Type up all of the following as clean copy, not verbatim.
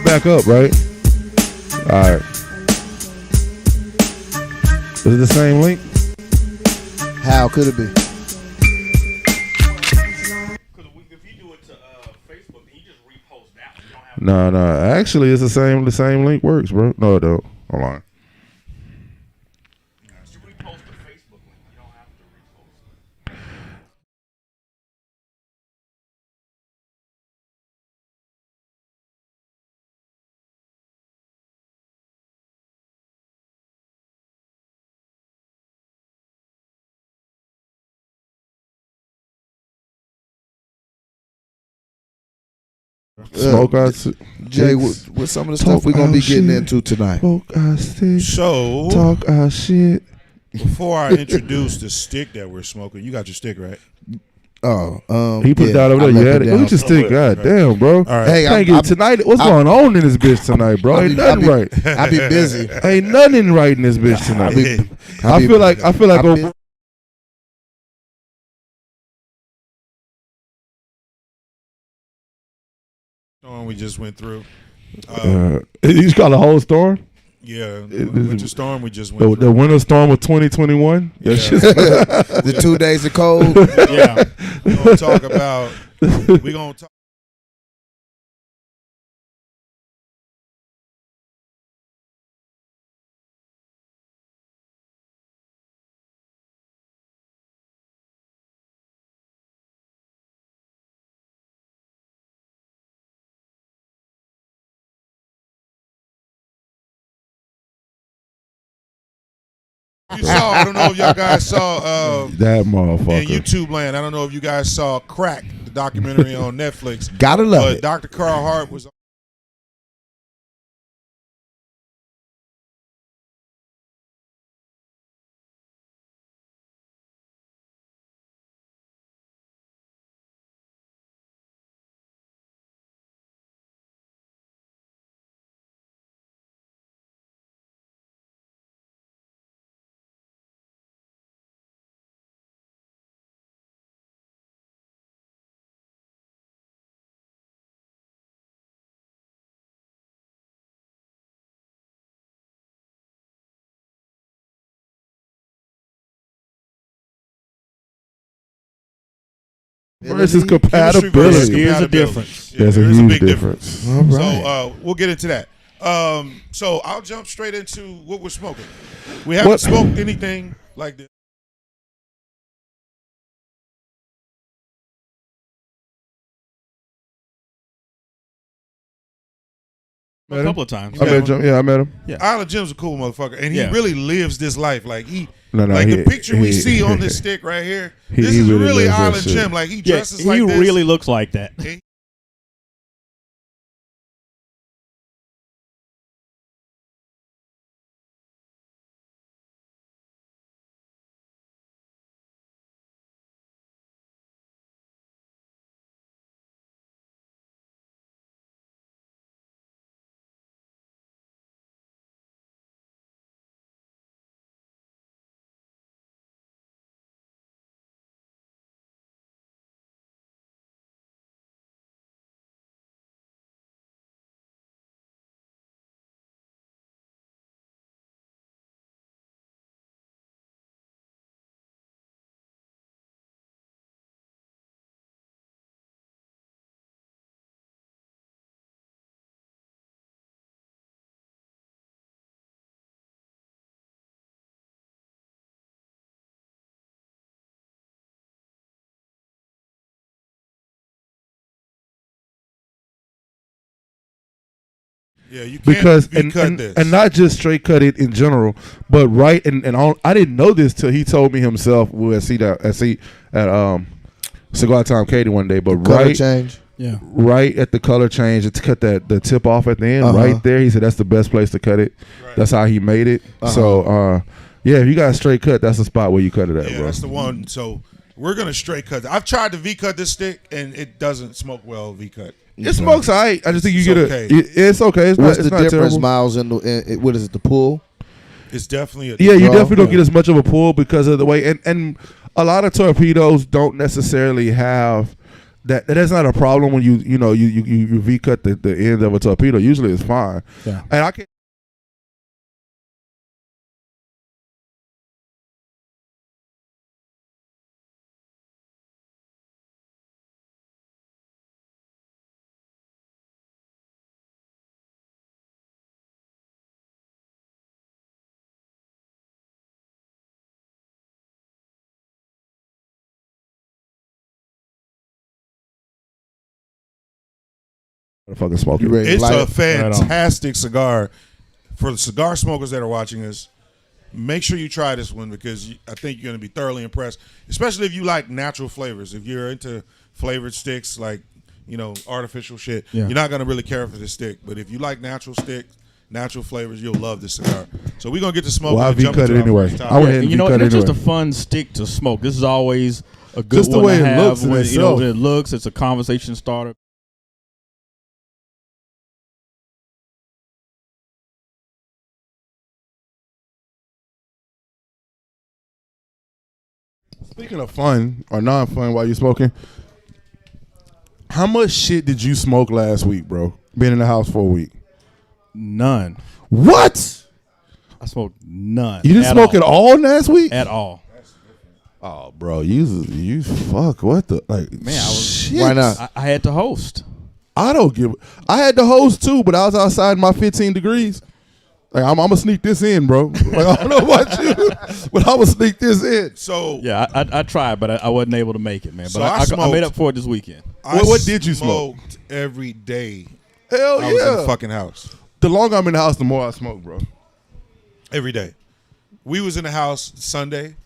Back up, right? All right. Is it the same link? How could it be? If you do it to Facebook, then you just repost that. No. Actually, it's the same. The same link works, bro. No, it don't. Hold on. You repost the Facebook link. You don't have to repost. Smoke us, Jay, with some of the stuff we're gonna be getting into tonight. Smoke our stick. So Talk our shit. before I introduce the stick that we're smoking, you got your stick, right? Oh, He put that over there. You had it. Look at your stick. God damn, bro. All right. Hey, Can't get tonight. What's going on in this bitch tonight, bro? Ain't nothing right. I be busy. Ain't nothing right in this bitch tonight. I feel like Storm we just went through. you just got a whole storm. Yeah, the winter storm we just went The through. winter storm of 2021. Yeah. The 2 days of cold. Yeah, we're gonna talk about. We're gonna talk. You saw, I don't know if y'all guys saw that motherfucker. in YouTube land. I don't know if you guys saw Crack, the documentary on Netflix. Gotta love it. Dr. Carl Hart was. Versus compatibility. There's a difference. Yeah, There's a huge difference. All right. So we'll get into that. So I'll jump straight into what we're smoking. We haven't smoked anything like this. A couple of times. I met him. Yeah. Island Jim's a cool motherfucker, and he Yeah. really lives this life. Like the picture we see on this stick right here. This is really really lives that Island shit. Jim. Like he Yeah, dresses like he this. really looks like that. Yeah, you can't because cut this. and not just straight cut it in general, but right and I didn't know this till he told me himself. We were at Cigar Time Katie one day, but Color right change. Yeah, right at the color change, to cut the tip off at the end, right there. He said that's the best place to cut it. Right. That's how he made it. So yeah, if you got a straight cut, that's the spot where you cut it at, yeah, bro. That's the one. So we're gonna straight cut. I've tried to V cut this stick, and it doesn't smoke well V cut. It smokes alright. I just think you get okay. It's okay. What's it's the not difference, terrible. Miles? What is it? The pull? It's definitely a you definitely don't get as much of a pull because of the way and a lot of torpedoes don't necessarily have that. That's not a problem when you V cut the end of a torpedo. Usually it's fine. Yeah. And I can. Fucking smoke it. It's a fantastic cigar. For the cigar smokers that are watching us, make sure you try this one because I think you're going to be thoroughly impressed, especially if you like natural flavors. If you're into flavored sticks, like, artificial shit, you're not going to really care for this stick. But if you like natural sticks, natural flavors, you'll love this cigar. So we're going to get to smoke. Well, I V-cut it anyway. I went ahead and V-cut it anyway. It's just a fun stick to smoke. This is always a good just one the way to it have. Looks when, it looks, it's a conversation starter. Speaking of fun or non-fun while you're smoking, how much shit did you smoke last week, bro? Being in the house for a week. None. What? I smoked none. You didn't smoke at all last week? At all. Oh, bro, you fuck what the man? I was shit. Why not? I had to host. I had to host too, but I was outside my 15 degrees. Like I'm gonna sneak this in, bro. Like, I don't know about you, but I'm gonna sneak this in. So yeah, I tried, but I wasn't able to make it, man. But so I made up for it this weekend. What did you smoke? Every day. Hell yeah! I was in the fucking house. The longer I'm in the house, the more I smoke, bro. Every day. We was in the house Sunday.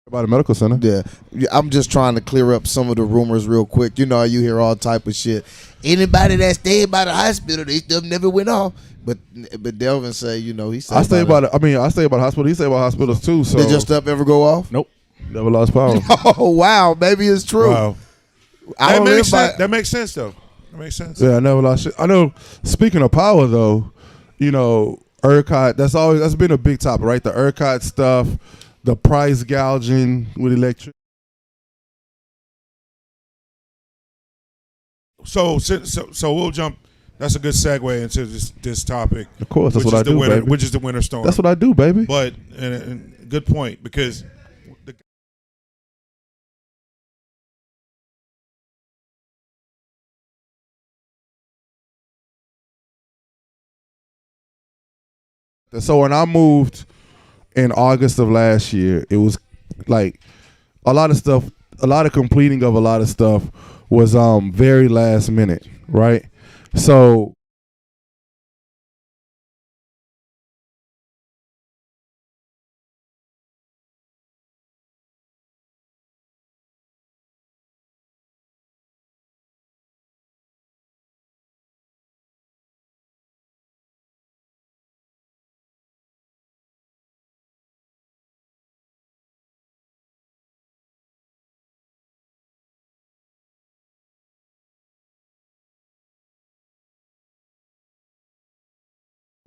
About a medical center. Yeah, I'm just trying to clear up some of the rumors real quick. You hear all type of shit. Anybody that stayed by the hospital, they still never went off. But Delvin say, he said I stay by the hospital. He stay about hospitals too. So did your stuff ever go off? Nope. Never lost power. Oh wow, maybe it's true. Wow. That makes sense though. That makes sense. Yeah, I never lost shit. I know. Speaking of power though, ERCOT. That's been a big topic, right? The ERCOT stuff. The price gouging with electric. So we'll jump. That's a good segue into this topic. Of course, that's what I do, baby. Which is the winter storm. That's what I do, baby. But and good point because so when I moved in August of last year, it was like a lot of completing of a lot of stuff was very last minute, right? So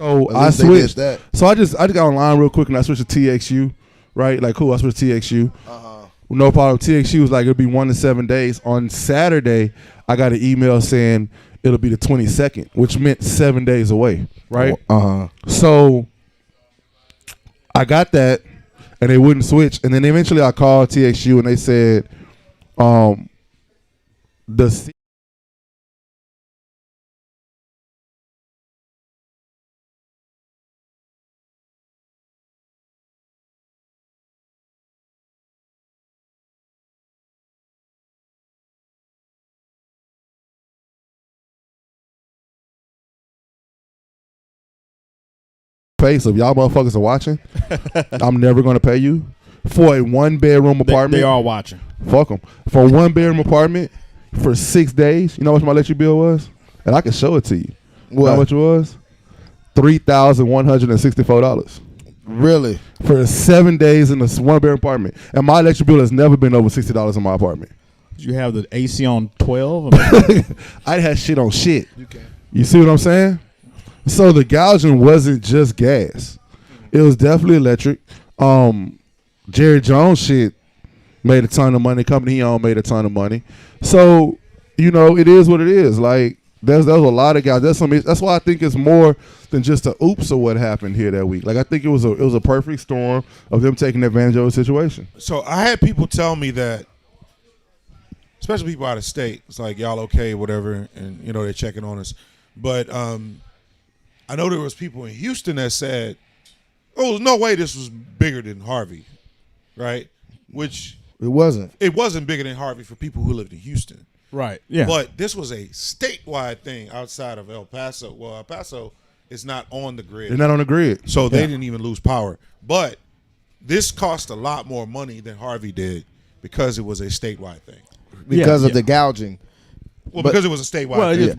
I switched. So I just got online real quick and I switched to TXU right? Like, cool, I switched to TXU. No problem. TXU was like, it'll be 1 to 7 days. On Saturday, I got an email saying it'll be the 22nd, which meant 7 days away, right? So I got that, and they wouldn't switch. And then eventually I called TXU, and they said the pay. So if y'all motherfuckers are watching, I'm never gonna pay you for a 1-bedroom apartment. They are watching. Fuck them. For a 1-bedroom apartment for 6 days. You know how much my electric bill was? And I can show it to you. You know how much it was? $3,164. Really? For 7 days in a 1-bedroom apartment. And my electric bill has never been over $60 in my apartment. Did you have the AC on 12? I had shit on shit. You see what I'm saying? So the gouging wasn't just gas. It was definitely electric. Jerry Jones shit made a ton of money. The company he owned made a ton of money. So, you know, it is what it is. Like, there's a lot of guys. That's why I think it's more than just a oops or what happened here that week. Like, I think it was a perfect storm of them taking advantage of the situation. So I had people tell me that, especially people out of state, it's like, y'all okay, whatever, and, you know, they're checking on us. But I know there was people in Houston that said, oh, there's no way this was bigger than Harvey, right? Which it wasn't. It wasn't bigger than Harvey for people who lived in Houston. Right, yeah. But this was a statewide thing outside of El Paso. Well, El Paso is not on the grid. They're not on the grid. So they didn't even lose power. But this cost a lot more money than Harvey did because it was a statewide thing. Because of the gouging. Well, because it was a statewide thing.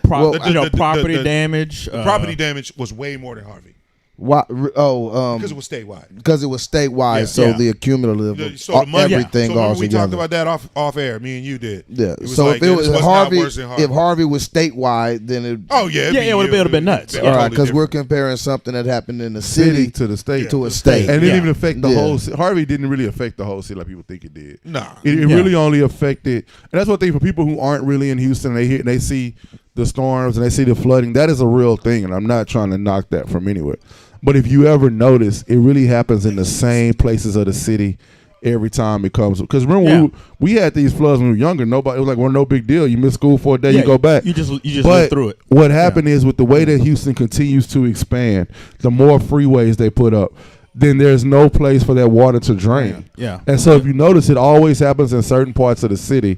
Property damage. Property damage was way more than Harvey. Why? Because it was statewide. Because it was statewide, the accumulative so the money, everything so goes we together. talked about that off air. Me and you did. Yeah. It was So like, if it was Harvey, Harvey, if Harvey was statewide, then it. Oh yeah. It would have been nuts. All right, because we're comparing something that happened in the city to the state. To a state. And it didn't even affect the whole city. Harvey didn't really affect the whole city like people think it did. Nah. It really only affected, and that's one thing for people who aren't really in Houston, they see the storms and they see the flooding. That is a real thing, and I'm not trying to knock that from anywhere. But if you ever notice, it really happens in the same places of the city every time it comes. Because remember, we had these floods when we were younger. It was like, well, no big deal. You miss school for a day, you go back. You just live through it. What happened is with the way that Houston continues to expand, the more freeways they put up, then there's no place for that water to drain. Yeah. And so if you notice, it always happens in certain parts of the city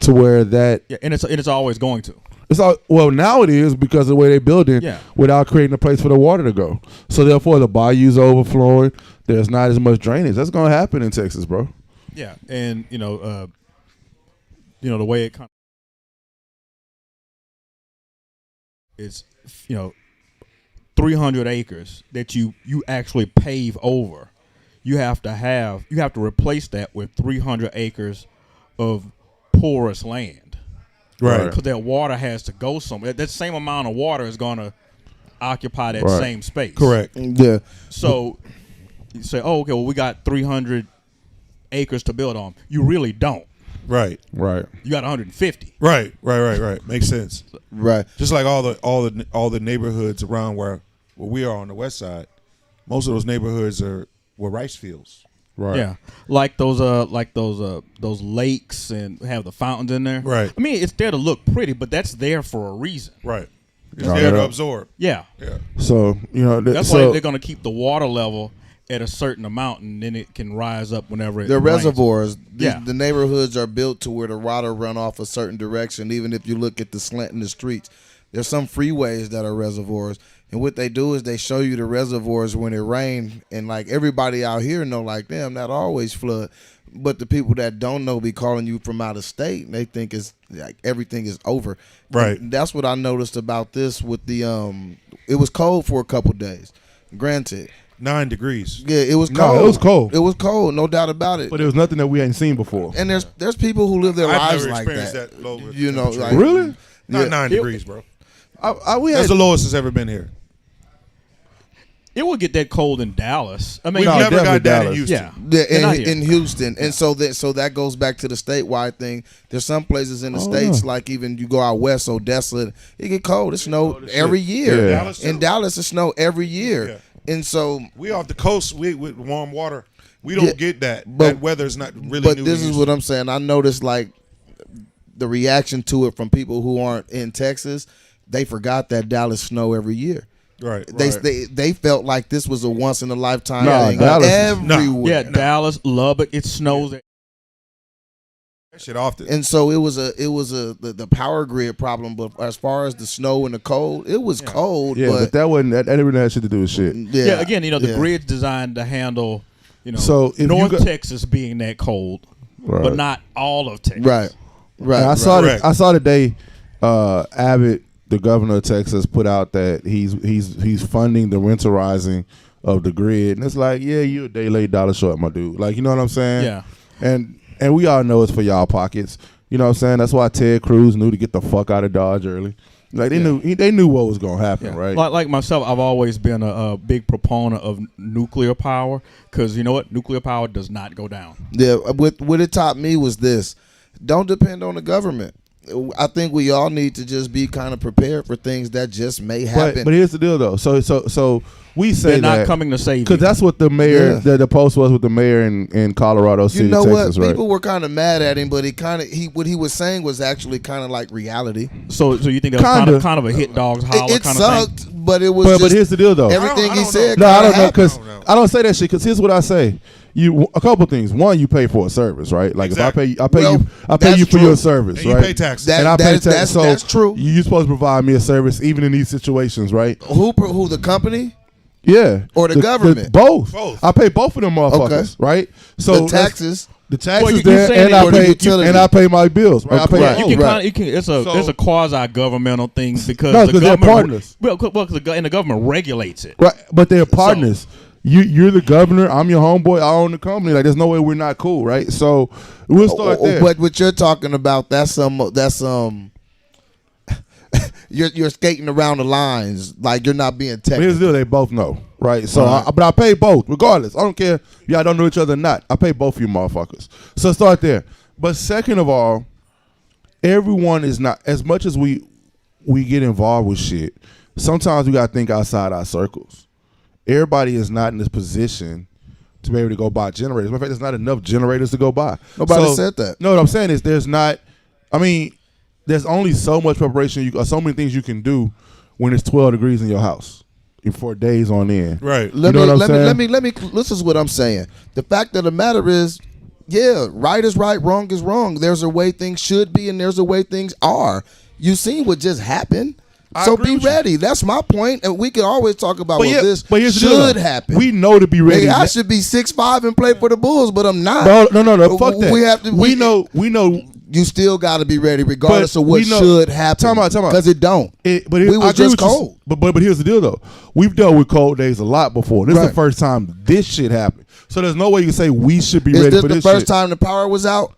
to where that. Yeah, and it's always going to. It's all, well, now it is because of the way they're building without creating a place for the water to go. So therefore, the bayou's overflowing. There's not as much drainage. That's going to happen in Texas, bro. Yeah, and the way it kind of is, 300 acres that you actually pave over. You have to replace that with 300 acres of porous land. Right. Because that water has to go somewhere. That same amount of water is going to occupy that same space. Correct. Yeah. So you say, oh, okay, well, we got 300 acres to build on. You really don't. Right. You got 150. Right. Makes sense. Right. Just like all the neighborhoods around where we are on the west side, most of those neighborhoods were rice fields. Right. Yeah. Like those lakes and have the fountains in there. Right. I mean, it's there to look pretty, but that's there for a reason. Right. It's there to absorb. Yeah. So, that's why they're going to keep the water level at a certain amount, and then it can rise up whenever it the rains. reservoirs. The neighborhoods are built to where the water run off a certain direction. Even if you look at the slant in the streets, there's some freeways that are reservoirs. And what they do is they show you the reservoirs when it rains, and like everybody out here know, like, damn, that always flood. But the people that don't know be calling you from out of state, and they think it's like everything is over. Right. And that's what I noticed about this with the it was cold for a couple days. Granted. 9 degrees. Yeah, it was cold. No, it was cold. It was cold, no doubt about it. But it was nothing that we hadn't seen before. And there's people who live their lives like that. Low like, really? Not 9 degrees, bro. We had, That's the lowest it's ever been here. It would get that cold in Dallas. I mean, We No, never definitely got that in Dallas. Houston. yeah. Yeah, Not in, here. in Houston, and so that goes back to the statewide thing. There's some places in the states, like even you go out west, Odessa, it get cold. It snow every year. Yeah. Dallas, too. In Dallas, it snow every year, Yeah. and so. We off the coast. We with warm water. We don't Yeah, get that. but- That weather's not really. But new this to is what I'm saying. I noticed like the reaction to it from people who aren't in Texas. They forgot that Dallas snow every year. Right. They felt like this was a once in a lifetime Nah, thing Dallas- everywhere. Yeah, Dallas, Lubbock, it snows. that shit often. And so it was the power grid problem. But as far as the snow and the cold, it was cold. Yeah, but that wasn't that didn't have shit to do with shit. Yeah, again, the yeah. grid's designed to handle, So if you North got- Texas being that cold, Right. but not all of Texas. Right. And I saw Correct. I saw today Abbott, the governor of Texas, put out that he's funding the winterizing of the grid, and it's like, yeah, you a day late, dollar short, my dude. Like, you know what I'm saying? Yeah. And we all know it's for y'all pockets. You know what I'm saying? That's why Ted Cruz knew to get the fuck out of Dodge early. Like they knew what was gonna happen, Yeah. right? Like myself, I've always been a big proponent of nuclear power because you know what? Nuclear power does not go down. Yeah. What it taught me was this: don't depend on the government. I think we all need to just be kind of prepared for things that just may happen. But here's the deal, though. So we say They're not that coming to save you. because that's what the mayor, Yeah. the post was with the mayor in Colorado City, you know Texas, what? right? People were kind of mad at him, but what he was saying was actually kind of like reality. So you think that was Kinda. kind of a hit dogs holler It kind of thing? sucked, but it was. But just here's the deal, though. everything I he don't said. No, I kinda don't know happened. because I don't know. I don't say that shit. Because here's what I say: a couple things. One, you pay for a service, right? Like Exactly. if I pay Well, you that's for true. your service, And you right? pay taxes. That- and I pay that's- taxes. So that's true. You're supposed to provide me a service, even in these situations, right? Who the company? Yeah. Or the government? Both. Both. I pay both of them motherfuckers, right? So The taxes. The taxes Well, you there, saying and that I for the pay utility. and I pay my bills. Right? I pay Right. You both. can Right. it's a quasi governmental thing because No, the 'cause they're government partners. and the government regulates it. Right, but they're partners. You're the governor. I'm your homeboy. I own the company. Like, there's no way we're not cool, right? So we'll start there. But what you're talking about, that's you're skating around the lines, like you're not being But here's technical. the deal: they both know, right? So, Right. but I pay both, regardless. I don't care if y'all don't know each other or not. I pay both of you motherfuckers. So start there. But second of all, everyone is not as much as we get involved with shit. Sometimes we gotta think outside our circles. Everybody is not in this position to be able to go buy generators. Matter of fact, there's not enough generators to go buy. Nobody said that. No, what I'm saying is there's not. I mean, there's only so much preparation so many things you can do when it's 12 degrees in your house for days on end. Right. Let You know me what I'm let me saying? let me let me. This is what I'm saying. The fact of the matter is, yeah, right is right, wrong is wrong. There's a way things should be, and there's a way things are. You seen what just happened. I So agree be with you. ready. That's my point. And we can always talk about But, well, yeah, this but here's the deal, should though. happen. We know to be ready. Hey, I should be 6'5" and play for the Bulls, but I'm not. No. Fuck that. We have to. We know. You still got to be ready, regardless But of what we know- should happen. Time out. Because it don't. But We I was agree just with you. cold. But here's the deal though. We've dealt with cold days a lot before. This is Right. the first time this shit happened. So there's no way you can say we should be Is ready this for the this first shit. time the power was out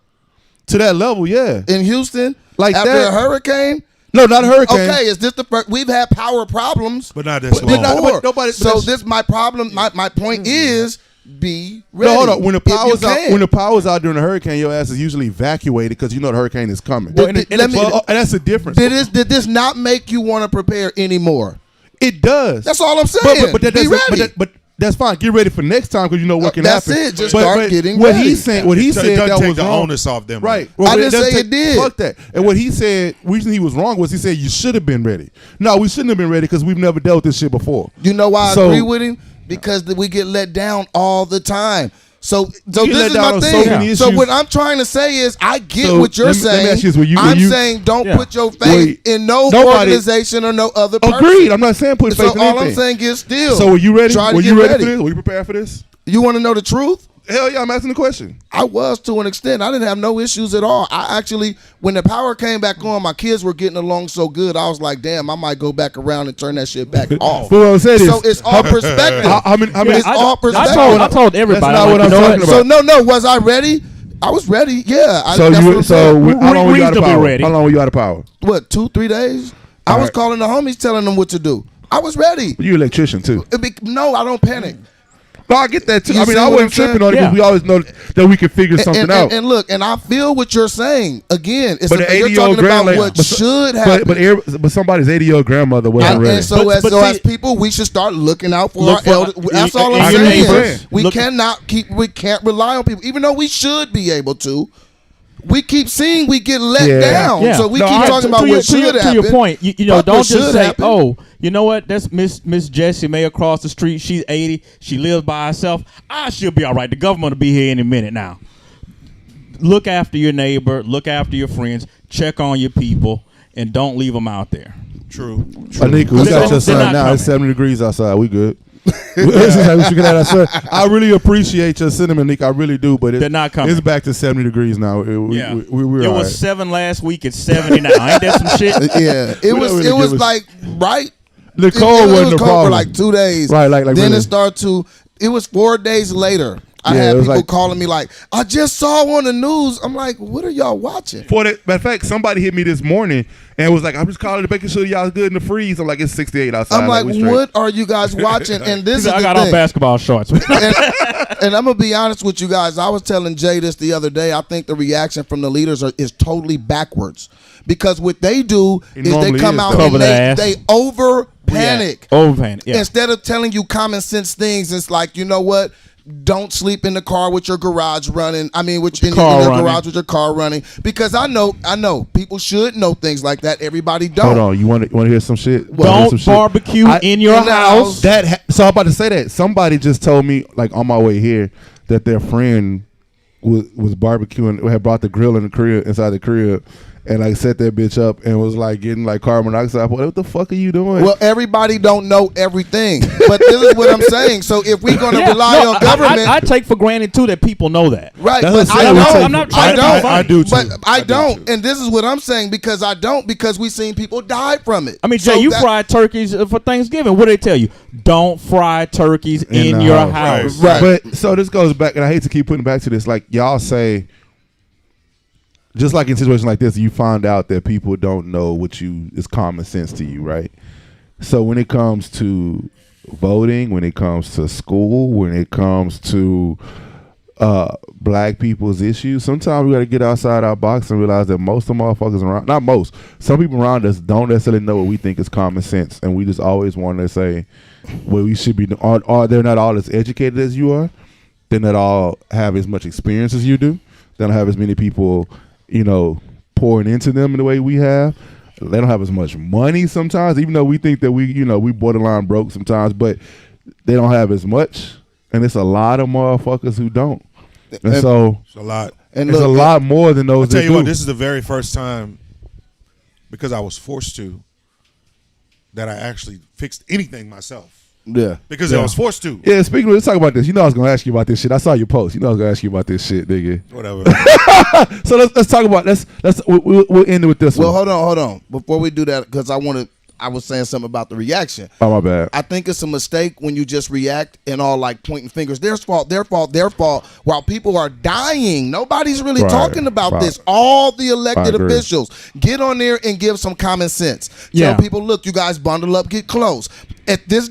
To that level, yeah. in Houston? Like after that? a hurricane? No, not a hurricane. Okay, is this the first? We've had power problems, But not this But long. not- before. nobody- but so that's- this my problem. My point is be ready. No, hold on. When the if you power's out, can. when the power's out during a hurricane, your ass is usually evacuated because you know the hurricane is coming. Well, and let me- and that's the difference. did this not make you want to prepare anymore? It does. That's all I'm saying. But that be doesn't- ready. but that's fine. Get ready for next time because you know what can That's happen. it. Just But start getting what ready. he said. What he It said doesn't that take was the wrong. onus off them. Right. I didn't doesn't say it did. Fuck that. And what he said, reason he was wrong was he said you should have been ready. No, we shouldn't have been ready because we've never dealt with this shit before. You know why I So- agree with him? Because we get let down all the time. So get this let is down my on so thing. many So issues. what I'm trying to say is, I get So what you're let me saying. ask you this, I'm saying don't Yeah. put your faith in no Nobody- organization or no other person. Agreed. I'm not saying put So faith in all anything. I'm saying is still. So were you ready? Try to Were get you ready for this? Were you prepared for this? You want to know the truth? Hell yeah, I'm asking the question. I was to an extent. I didn't have no issues at all. I actually, when the power came back on, my kids were getting along so good. I was like, damn, I might go back around and turn that shit back off. But what I'm saying is, So it's all perspective. how many? It's all perspective. I told everybody. That's not what like, I'm you know talking what? about. So no, was I ready? I was ready. Yeah. So that's what you, I'm so saying. how long were you out of Reasonably power? ready. How long were you out of power? What, 2-3 days? I All was right. calling the homies, telling them what to do. I was ready. You're an electrician too. No, I don't panic. No, I get that too. You I mean, see I what wasn't I'm saying? tripping on it because we always know that we can figure something out. And look, and I feel what you're saying. Again, it's But the you're 80-year-old talking about grandlady- what but- should happen. But somebody's 80-year-old grandmother wasn't ready. And so, as see- people, we should start looking out for Look our for- elders. That's all and I'm your saying. neighbors. We Look- can't rely on people, even though we should be able to. We keep seeing we get let Yeah. down, Yeah. so we No, keep talking about what should happen. To your point, you know, Fuck don't what just should say, happen. "Oh, you know what? That's Miss Jessie May across the street. She's 80. She lives by herself. She'll be all right. The government will be here any minute now." Look after your neighbor. Look after your friends. Check on your people, and don't leave them out there. True. Anika, we They're got your not son now. coming. It's 70 degrees outside. We good. This is how we should get our son. I really appreciate your sentiment, Nick. I really do. But They're not coming. It's back to 70 degrees now. Yeah, We're it all was right. 7 last week. It's 70 now. Ain't that some shit? Yeah, it don't was. really It was give a- like right. The It cold wasn't was the cold problem. for like 2 days. Right, like then really. it started to. It was 4 days later. I Yeah, it had was people like- calling me like, "I just saw on the news." I'm like, "What are y'all watching?" For that, matter of fact, somebody hit me this morning and was like, "I'm just calling to making sure y'all good in the freeze." I'm like, "It's 68 outside." I'm like, we straight. "What are you guys watching?" And this is I the got thing. on basketball shorts. And I'm gonna be honest with you guys. I was telling Jay this the other day. I think the reaction from the leaders is totally backwards because what they do It is they normally come is, out though. Cover and their ass. they over panic. Overpanic. Yeah. Instead of telling you common sense things, it's like, you know what? Don't sleep in the car with your garage running. I mean, in car your running. garage with your car running. Because I know people should know things like that. Everybody don't. Hold on, you want to hear some shit? Wanna hear Don't some shit? barbecue in your in the house. house. So I'm about to say that somebody just told me, like on my way here, that their friend was barbecuing, had brought the grill in the crib inside the crib, and like set that bitch up and was like getting like carbon monoxide. What the fuck are you doing? Well, everybody don't know everything, but this is what I'm saying. So if we're gonna Yeah, rely no, on government, I take for granted too that people know that. right? That's But what I'm I saying. don't. I'm not trying to be I don't. funny. I do too. But I I do don't, too. and this is what I'm saying because I don't because we've seen people die from it. I mean, So Jay, you that- fry turkeys for Thanksgiving. What do they tell you? Don't fry turkeys in the your house. house. Right. But so this goes back, and I hate to keep putting back to this. Like y'all say, just like in situations like this, you find out that people don't know what is common sense to you, right? So when it comes to voting, when it comes to school, when it comes to black people's issues, sometimes we got to get outside our box and realize that most of the motherfuckers around, not most, some people around us don't necessarily know what we think is common sense, and we just always want to say, well, we should be, or they're not all as educated as you are, they're not all have as much experience as you do, they don't have as many people, pouring into them in the way we have. They don't have as much money sometimes, even though we think that we borderline broke sometimes, but they don't have as much. And it's a lot of motherfuckers who don't. And so It's a lot. And it's a look, lot more than those I'll tell that you do. what, this is the very first time, because I was forced to, that I actually fixed anything myself. Yeah. Because I was forced to. Yeah, speaking of, let's talk about this. I was going to ask you about this shit. I saw your post. I was going to ask you about this shit, nigga. Whatever. So let's talk about, we'll end it with this Well, one. hold on. Before we do that, because I was saying something about the reaction. Oh, my bad. I think it's a mistake when you just react and all like pointing fingers. Their fault, their fault, their fault. While people are dying, nobody's really Right, talking about right. this. All the I elected agree. officials get on there and give some common sense. Yeah. Tell people, look, you guys bundle up, get close. At this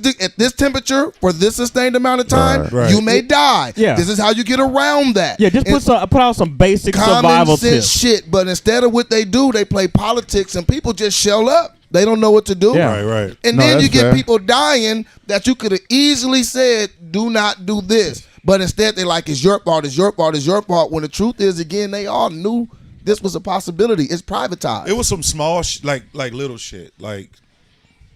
temperature for this sustained amount of time, Right. you may die. Yeah. This is how you get around that. Yeah, just And put out some basic common survival sense tips. shit. But instead of what they do, they play politics and people just shell up. They don't know what to do. Yeah. Right. And No, then that's you get fair. people dying that you could have easily said, do not do this. But instead, they're like, it's your fault, it's your fault, it's your fault. When the truth is, again, they all knew this was a possibility. It's privatized. It was some small, like little shit, like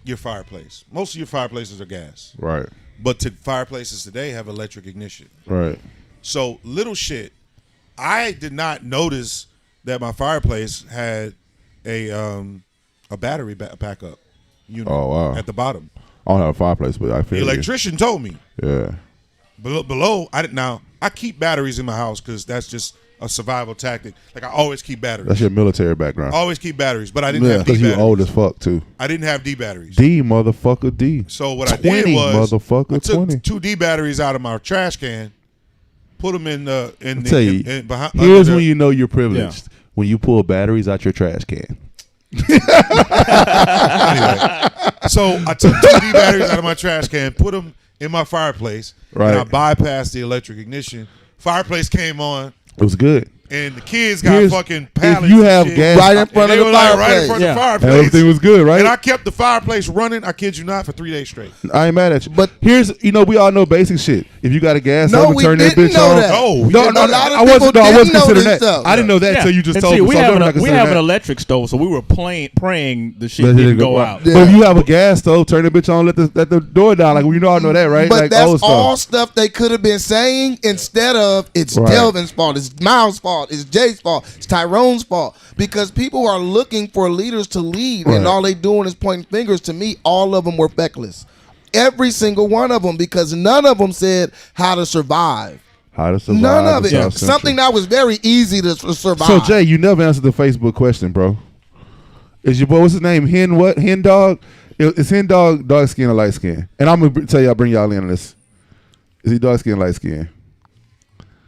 your fireplace. Most of your fireplaces are gas. Right, But fireplaces today have electric ignition. right. So little shit. I did not notice that my fireplace had a battery backup unit Oh, wow. at the bottom. I don't have a fireplace, but I feel The you. electrician told me. Yeah. Below, I keep batteries in my house because that's just a survival tactic. Like I always keep batteries. That's your military background. I always keep batteries, but I didn't have D Because you batteries. old as fuck, too. I didn't have D batteries. D, motherfucker, D. So what I 20, did was motherfucker, I took 20. 2 D batteries out of my trash can, put them in the Tell you, behind. here's under when the- you know you're privileged. When you pull batteries out your trash can. Anyway, so I took 2D batteries out of my trash can, put them in my fireplace, Right. and I bypassed the electric ignition. Fireplace came on, It was good. and the kids got Here's- fucking if pallets. you and have shit. gas- Right in And front they of the were like right fireplace. in front Yeah. of the And fireplace. everything was good, right? And I kept the fireplace running, I kid you not, for 3 days straight. I ain't mad at you. But- here's, we all know basic shit. If you got a gas No, oven, we turn that didn't bitch know on. that. No, we No, didn't no, know a lot of I wasn't. people No, I wasn't didn't know considering this that. stuff. I didn't know that until you just And told see, me. we So I'm have not we have an considering electric stove, so we were praying the shit that. didn't go out. Yeah. But if you have a gas stove, turn the bitch on, let the door down. Like you know, I know that, right? But like that's old stuff. all stuff they could have been saying instead of it's Right. Delvin's fault, it's Miles' fault, it's Jay's fault, it's Tyrone's fault. Because people are looking for leaders to lead, and Right. all they doing is pointing fingers. To me, all of them were feckless. Every single one of them, because none of them said how to survive. How to survive? None of it. in South Central. Something that was very easy to survive. So Jay, you never answered the Facebook question, bro. Is your boy? What's his name? Hen what? Hen dog? Is Hen dog dark skin or light skin? And I'm gonna tell y'all, bring y'all in on this. Is he dark skin, light skin?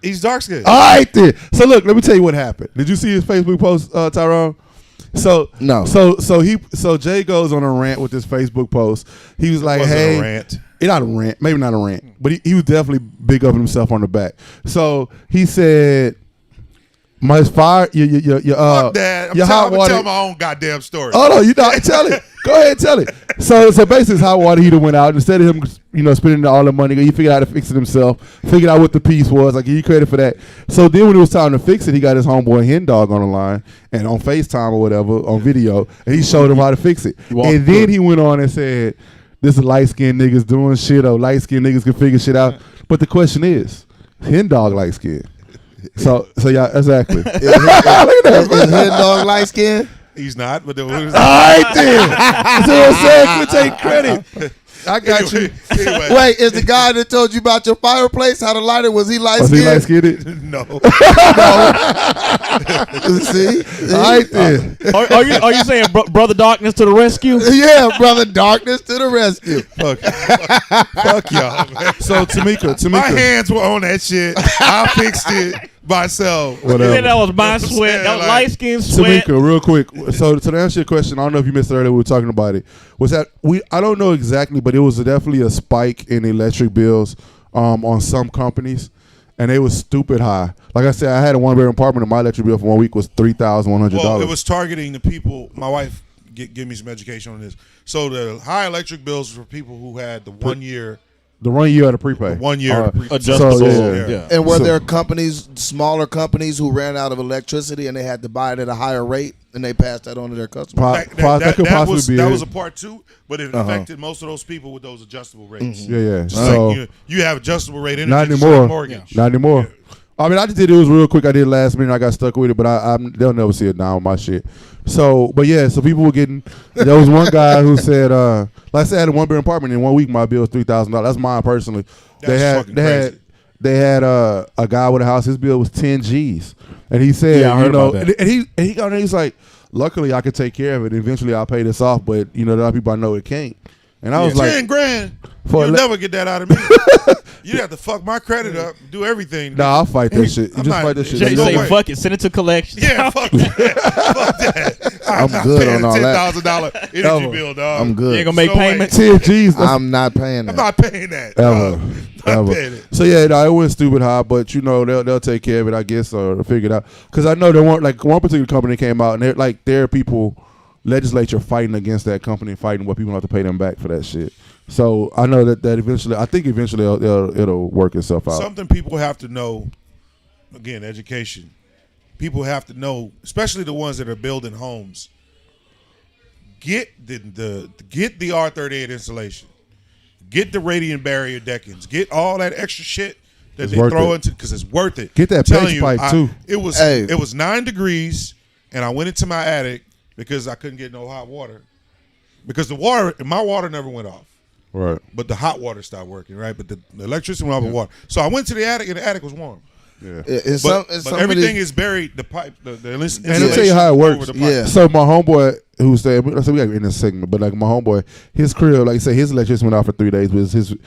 He's dark skinned. All right then. So look, let me tell you what happened. Did you see his Facebook post, Tyrone? So No. So Jay goes on a rant with this Facebook post. He was like, Wasn't "Hey, a rant. It not a rant, maybe not a rant, but he was definitely big up himself on the back." So he said, "My fire, your Fuck that. I'm your hot gonna water." tell my own goddamn story. Oh no, you not tell it. Go ahead, and tell it. So basically, his hot water heater went out. Instead of him, spending all the money, he figured out how to fix it himself. Figured out what the piece was. Like, he credit for that. So then, when it was time to fix it, he got his homeboy Hen Dog on the line and on FaceTime or whatever on video, and he showed him how to fix it. And then he went on and said, "This is light skinned niggas doing shit, or light skinned niggas can figure shit out." But the question is, Hen Dog light skinned. So yeah, exactly. Is Head Dog light skin? He's not, but All right then. That's what I'm saying. Quit taking credit. I got you. Anyway, Wait, is the guy that told you about your fireplace, how to light it, was he light Was he light skinned? skinned? no. See? All right then. Are you saying brother darkness to the rescue? Yeah, brother, darkness to the rescue. Fuck y'all, man. So Tamika, My hands were on that shit. I fixed it myself. You said that was my I'm sweat. saying, That was like- light skin sweat. Tamika, real quick. So to answer your question, I don't know if you missed it earlier. We were talking about it. Was that I don't know exactly, but it was definitely a spike in electric bills on some companies, and they was stupid high. Like I said, I had a one-bedroom apartment, and my electric bill for 1 week was $3,100. Well, it was targeting the people. My wife give me some education on this. So the high electric bills were for people who had the 1 year. the 1 year of the prepay. 1 year of prepay. Adjustable. So, yeah. Yeah. And were So- there companies, smaller companies, who ran out of electricity and they had to buy it at a higher rate, and they passed that on to their customers? That could possibly was, be that it. was a part two, but it affected most of those people with those adjustable rates. Yeah. Just So like you have adjustable rate energy, not just anymore. like mortgage. Not anymore. I mean, I just did it was real quick. I did it last minute. I got stuck with it, but they'll never see it now on my shit. So, but yeah, so people were getting. There was one guy who said, like I said, I had a one-bedroom apartment. In 1 week, my bill was $3,000. That's mine personally. That's fucking crazy. They had a guy with a house. His bill was 10 G's, and he said, Yeah, I heard about that. and he got there. He's like, luckily I could take care of it. Eventually, I'll pay this off, but there are people I know it can't. And I was like, 10 grand. For You'll ele- never get that out of me. You have to fuck my credit up, do everything. nah, I'll fight that shit. You I'm just not- fight that shit. Jay No say, way. fuck it, send it to collections. Yeah, fuck that. Fuck that. I'm not good paying on all that. $10,000 energy Ever. bill, dog. I'm You good. ain't gonna make No way. payments. 10 G's. that's I'm not paying I'm that. not paying that. Ever. Not paying it. So yeah, no, it went stupid high, but they'll take care of it, I guess, or figure it out. Because I know there weren't like one particular company came out, and they're like there are people, legislature fighting against that company, fighting what people have to pay them back for that shit. So I know that eventually, I think eventually it'll work itself out. Something people have to know, again, education. People have to know, especially the ones that are building homes. Get the R38 insulation. Get the radiant barrier deckings. Get all that extra shit that It's they worth throw it. into because it's worth it. Get that I'm telling pitch you, pipe, too. It was 9 degrees, and I went into my attic because I couldn't get no hot water. Because my water never went off. Right. But the hot water stopped working, right? But the electricity went off with water. So I went to the attic, and the attic was warm. Yeah. But everything is buried. The pipe, the And I'll tell you how it works. Yeah. So my homeboy, who said, so we got in this segment, but like my homeboy, his crib, like I say, his electricity went off for 3 days, but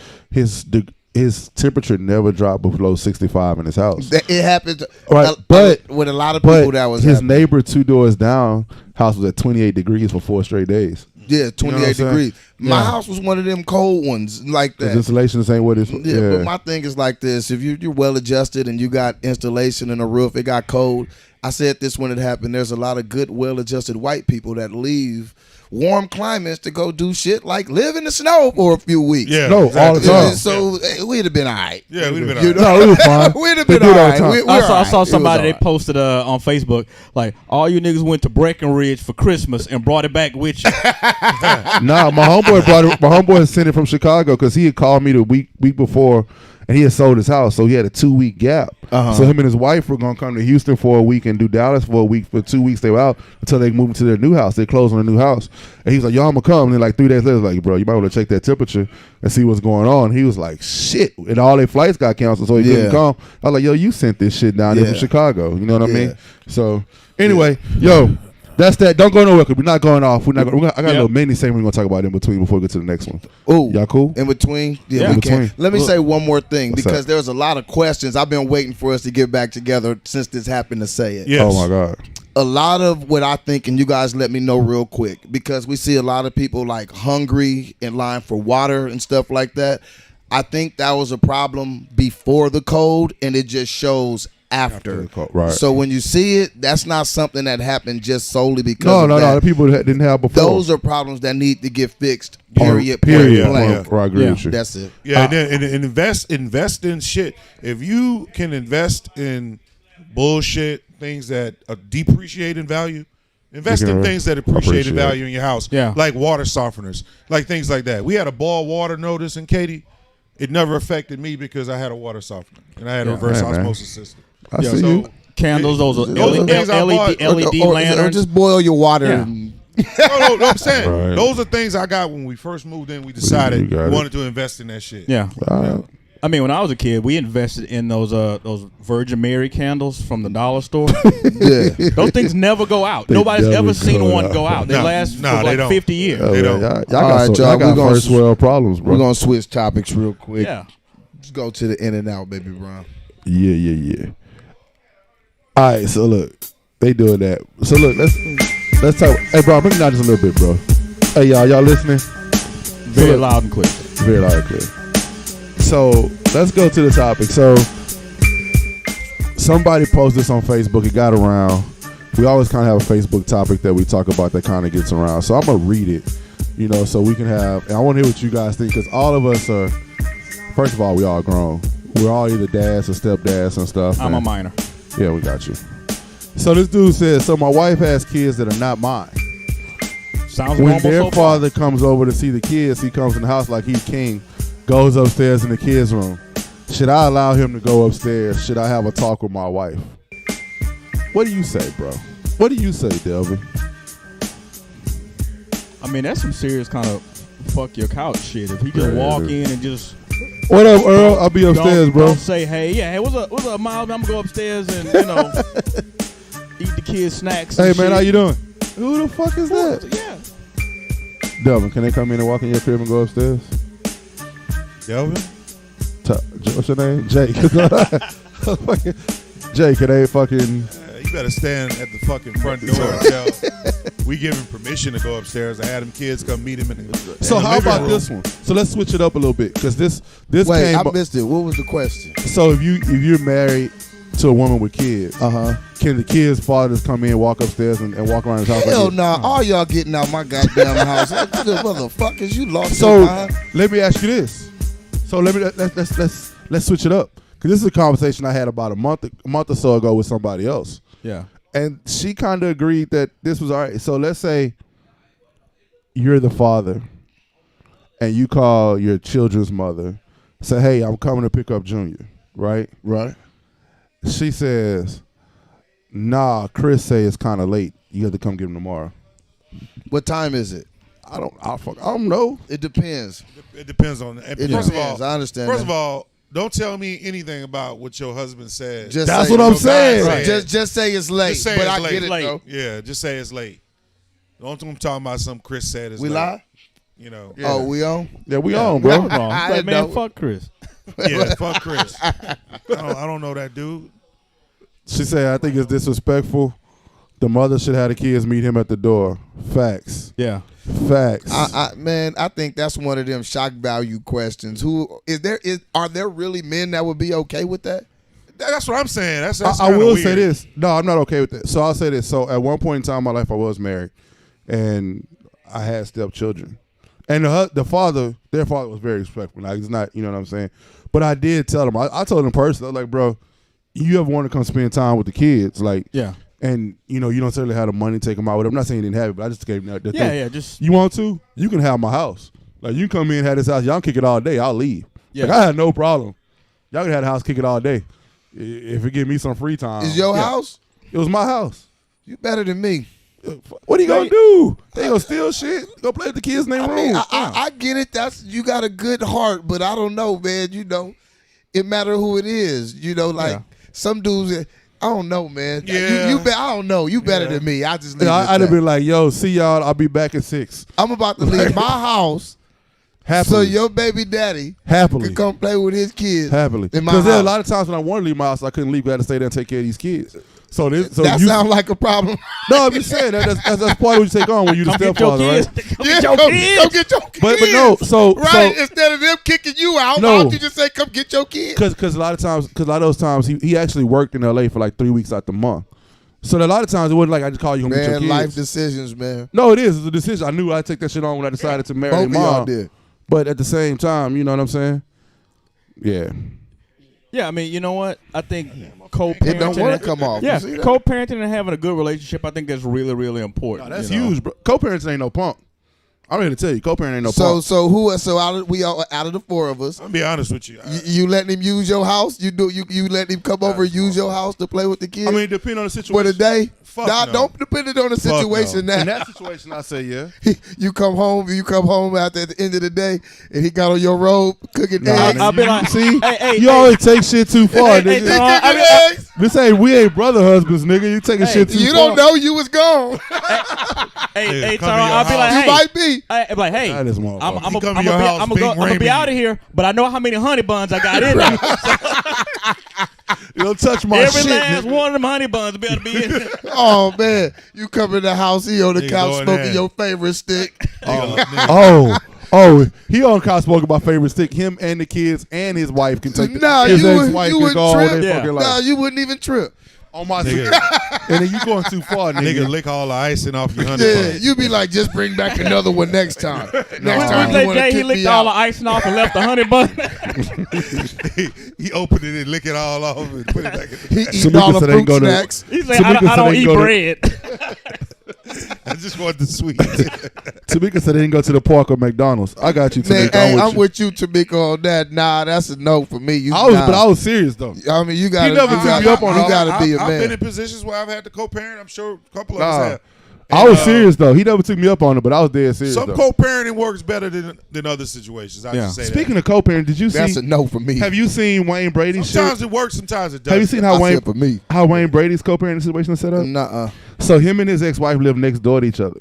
his temperature never dropped below 65 in his house. It happened, Right, but with a lot of people that was his happening. neighbor 2 doors down house was at 28 degrees for 4 straight days. Yeah, 28 You know what I'm saying? degrees. My Yeah. house was one of them cold ones like His that. insulation ain't what it's. Yeah, but my thing is like this: if you're well adjusted and you got installation in a roof, it got cold. I said this when it happened. There's a lot of good, well adjusted white people that leave warm climates to go do shit like live in the snow for a few weeks. Yeah, No, all the time. So we'd have been all right. Yeah, we'd have been You all right. know? No, it was fine. We'd have They been do all it all the right. time. We're I all saw right. somebody It they was all right. posted on Facebook like all you niggas went to Breckenridge for Christmas and brought it back with you. Nah, my homeboy brought it. My homeboy had sent it from Chicago because he had called me the week before, and he had sold his house, so he had a 2-week gap. So him and his wife were gonna come to Houston for a week and do Dallas for a week. For 2 weeks they were out until they moved to their new house. They closed on a new house, and he was like, "Y'all, I'ma come." And then like 3 days later, like, "Bro, you might want to check that temperature and see what's going on." He was like, "Shit," and all their flights got canceled, so he couldn't Yeah. come. I was like, "Yo, you sent this shit down there from Yeah. Chicago." You know what I Yeah. mean? So anyway, yo. That's that. Don't go nowhere because we're not going off. We're not. I got a little mini segment we're gonna talk about in between before we get to the next one. Ooh, Y'all cool? In between, Yeah. we In can. between. Let me say one more thing What's because that? there's a lot of questions. I've been waiting for us to get back together since this happened to say it. Yes. Oh my God. A lot of what I think, and you guys let me know real quick, because we see a lot of people like hungry in line for water and stuff like that. I think that was a problem before the code, and it just shows after. the code, right. So when you see it, that's not something that happened just solely because No, of no, that. no. The people that didn't have before. Those are problems that need to get fixed. Period. Period. Point Blank. blank. I agree Yeah. with you. That's it. Yeah, and invest in shit. If you can invest in bullshit, things that depreciate in value, invest You in can things that appreciate in appreciate. value in your house. Yeah. Like water softeners, like things like that. We had a ball water notice in Katy. It never affected me because I had a water softener and I had a reverse Yeah, man. osmosis system. I see So you. Candles, those are Those are things I bought. LED Or lanterns. just boil your water. Yeah. And, no, I'm saying Right. those are things I got when we first moved in. We decided You got we it. wanted to invest in that shit. Yeah. Uh, I mean, when I was a kid, we invested in those Virgin Mary candles from the dollar store. yeah. Those things never go out. They Nobody's never ever seen go one out. go out. They No, last no, for they like don't. 50 years. oh, They yeah, don't. y'all All got, right, y'all y'all, got we gonna first world problems, bro. We're going to switch topics real quick. Yeah. Let's go to the in and out, baby Brown. Yeah. All right, so look, they doing that. So look, let's talk. Hey, bro, bring it down just a little bit, bro. Hey, y'all listening? Very look, loud and clear. Very loud and clear. So let's go to the topic. So somebody posted this on Facebook. It got around. We always kind of have a Facebook topic that we talk about that kind of gets around. So I'm gonna read it, so we can have. And I want to hear what you guys think because all of us are. First of all, we all grown. We're all either dads or stepdads and stuff. I'm a and- minor. Yeah, we got you. So this dude says, so my wife has kids that are not mine. Sounds When normal their so far. father comes over to see the kids, he comes in the house like he's king, goes upstairs in the kids' room. Should I allow him to go upstairs? Should I have a talk with my wife? What do you say, bro? What do you say, Delvin? I mean, that's some serious kind of fuck your couch shit. If he just Yeah, walk dude. in and just What up, Earl? I'll be upstairs, bro. Don't say, hey, what's up, Miles? I'm gonna go upstairs and eat the kids' snacks. Hey, and man, shit. how you doing? Who the fuck is that? Yeah. Delvin, can they come in and walk in your crib and go upstairs? Delvin? What's your name? Jake. Jake, can they fucking... You better stand at the fucking front door and tell we give him permission to go upstairs. I had them kids come meet him in the So in the how living about room. this one? So let's switch it up a little bit because this Wait, came. I missed it. What was the question? So if you're married to a woman with kids, can the kids' fathers come in, walk upstairs, and walk around his house? Hell like nah. All y'all getting out my goddamn house. What the motherfuckers? You lost So your mind. let me ask you this. So let's switch it up because this is a conversation I had about a month or so ago with somebody else. Yeah. And she kind of agreed that this was all right. So let's say you're the father and you call your children's mother, say, hey, I'm coming to pick up Junior, right? Right. She says, nah, Chris say it's kind of late. You have to come get him tomorrow. What time is it? I don't know. It depends. It depends on. It First depends. of all, I understand. First that. of all, don't tell me anything about what your husband said. Just That's say what it. I'm Your saying. guy said. Just say it's late. Just say but it's I late. get it Late. though. Yeah, just say it's late. Don't I'm talking about some Chris said it's We late. lie? You know. Yeah. Oh, we on? Yeah, we on, bro. Wrong. I Like, man, know. fuck Chris. Yeah, fuck Chris. I don't know that dude. She said, I think it's disrespectful. The mother should have the kids meet him at the door. Facts. Yeah. Facts. Man, I think that's one of them shock value questions. Are there really men that would be okay with that? That's what I'm saying. That's I will weird. say this. No, I'm not okay with that. So I'll say this. So at one point in time in my life, I was married, and I had stepchildren. And their father was very respectful. Like, it's not, you know what I'm saying? But I did tell them. I told them personally, I was like, bro, you ever want to come spend time with the kids? Like, Yeah. and you don't necessarily have the money to take them out with them. I'm not saying you didn't have it, but I just gave them that. Yeah, just You want to? You can have my house. Like, you come in and have this house. Y'all kick it all day. I'll leave. Yeah. Like, I had no problem. Y'all can have the house, kick it all day. If it give me some free time. Is your house? It was my house. You better than me. What are you gonna do? They gonna steal shit? Go play with the kids in their room. I get it. You got a good heart, but I don't know, man. It matter who it is. Some dudes. I don't know, man. Yeah. I don't know. You better than me. I just leave I'd have been like, yo, see y'all. I'll be back at 6. I'm about to leave my house Happily. so your baby daddy Happily. can come play with his kids. Happily. In my Because there are a house. lot of times when I want to leave my house, I couldn't leave. I had to stay there and take care of these kids. So That sounds like a problem. No, I'm just saying that's part of what you take on when you the come get your stepfather, kids. right? Come get your kids. Come get your kids. But no, so Right, instead of them kicking you out, No. why don't you just say, come get your kids? because a lot of those times he actually worked in LA for like 3 weeks out the month. So a lot of times it wasn't like I just call you home and get your Man, kids. life decisions, man. No, it is. It's a decision. I knew I'd take that shit on when I decided to marry Both of y'all mom. did. But at the same time, you know what I'm saying? Yeah. Yeah, I mean, you know what? I think co-parenting. It don't want to come off. Yeah, You see that? co-parenting and having a good relationship, I think that's really, really important. That's you know? huge, bro. Co-parenting ain't no punk. I'm here to tell you, co-parenting ain't no punk. So out of the four of us, I'm gonna be honest with you. you letting him use your house? You letting him come over and use your house to play with the kids? I mean, depending on the situation. for the day? Fuck Nah, no. don't depend it on the Fuck situation no. In now. that situation, I say yeah. You come home after at the end of the day, and he got on your robe cooking Nah, eggs. I'll be like, See, hey, you always take shit too far, hey, nigga. Tyrone, Cooking I eggs. We ain't brother husbands, nigga. You taking shit too You far. don't know you was gone. hey, come Tyrone, to your I'll be like, house. hey, You might be. I'm like, hey, That is I'm motherfucker. gonna come to your house, big be Raymond. out of here, but I know how many honey buns I got in there. You don't touch my Every shit, last nigga. one of them honey buns better be in there. Oh man, you come in the house, he on the Nigga couch going smoking in. your favorite stick. He on couch smoking my favorite stick. Him and the kids and his wife can take Nah, his you ex-wife can wouldn't go all trip. day Yeah. fucking Nah, life. you wouldn't even trip. On my Nigga. and then you going too far, Nigga, nigga. lick all the icing off your honey Yeah, bun. you be like, just bring back another one next time. Next When time you they want to Jay, he kick licked me all the out. icing off and left the honey bun. He opened it and lick it all off and put it back in He the eating Tamika all the said they fruit go to- snacks. He said, Tamika I said don't they eat go to- bread. I just want the sweet. Tamika said they didn't go to the park or McDonald's. I got you, Man, Tamika. hey, I'm with you. with you, Tamika, on that. Nah, that's a no for me. But I was serious though. I mean, you got to never took me up on You it. got to be a I've been in man. positions where I've had to co-parent. I'm sure a couple of Nah. us have. I was serious though. He never took me up on it, but I was dead serious. Some though. co-parenting works better than other situations. I Yeah. just say Speaking of co-parenting, did you That's see? a no for me. Have you seen Wayne Brady's that. Sometimes shit? it works, sometimes it doesn't. Have you seen I how said Wayne Brady's co-parenting situation is set up? Nuh-uh. So him and his ex-wife live next door to each other,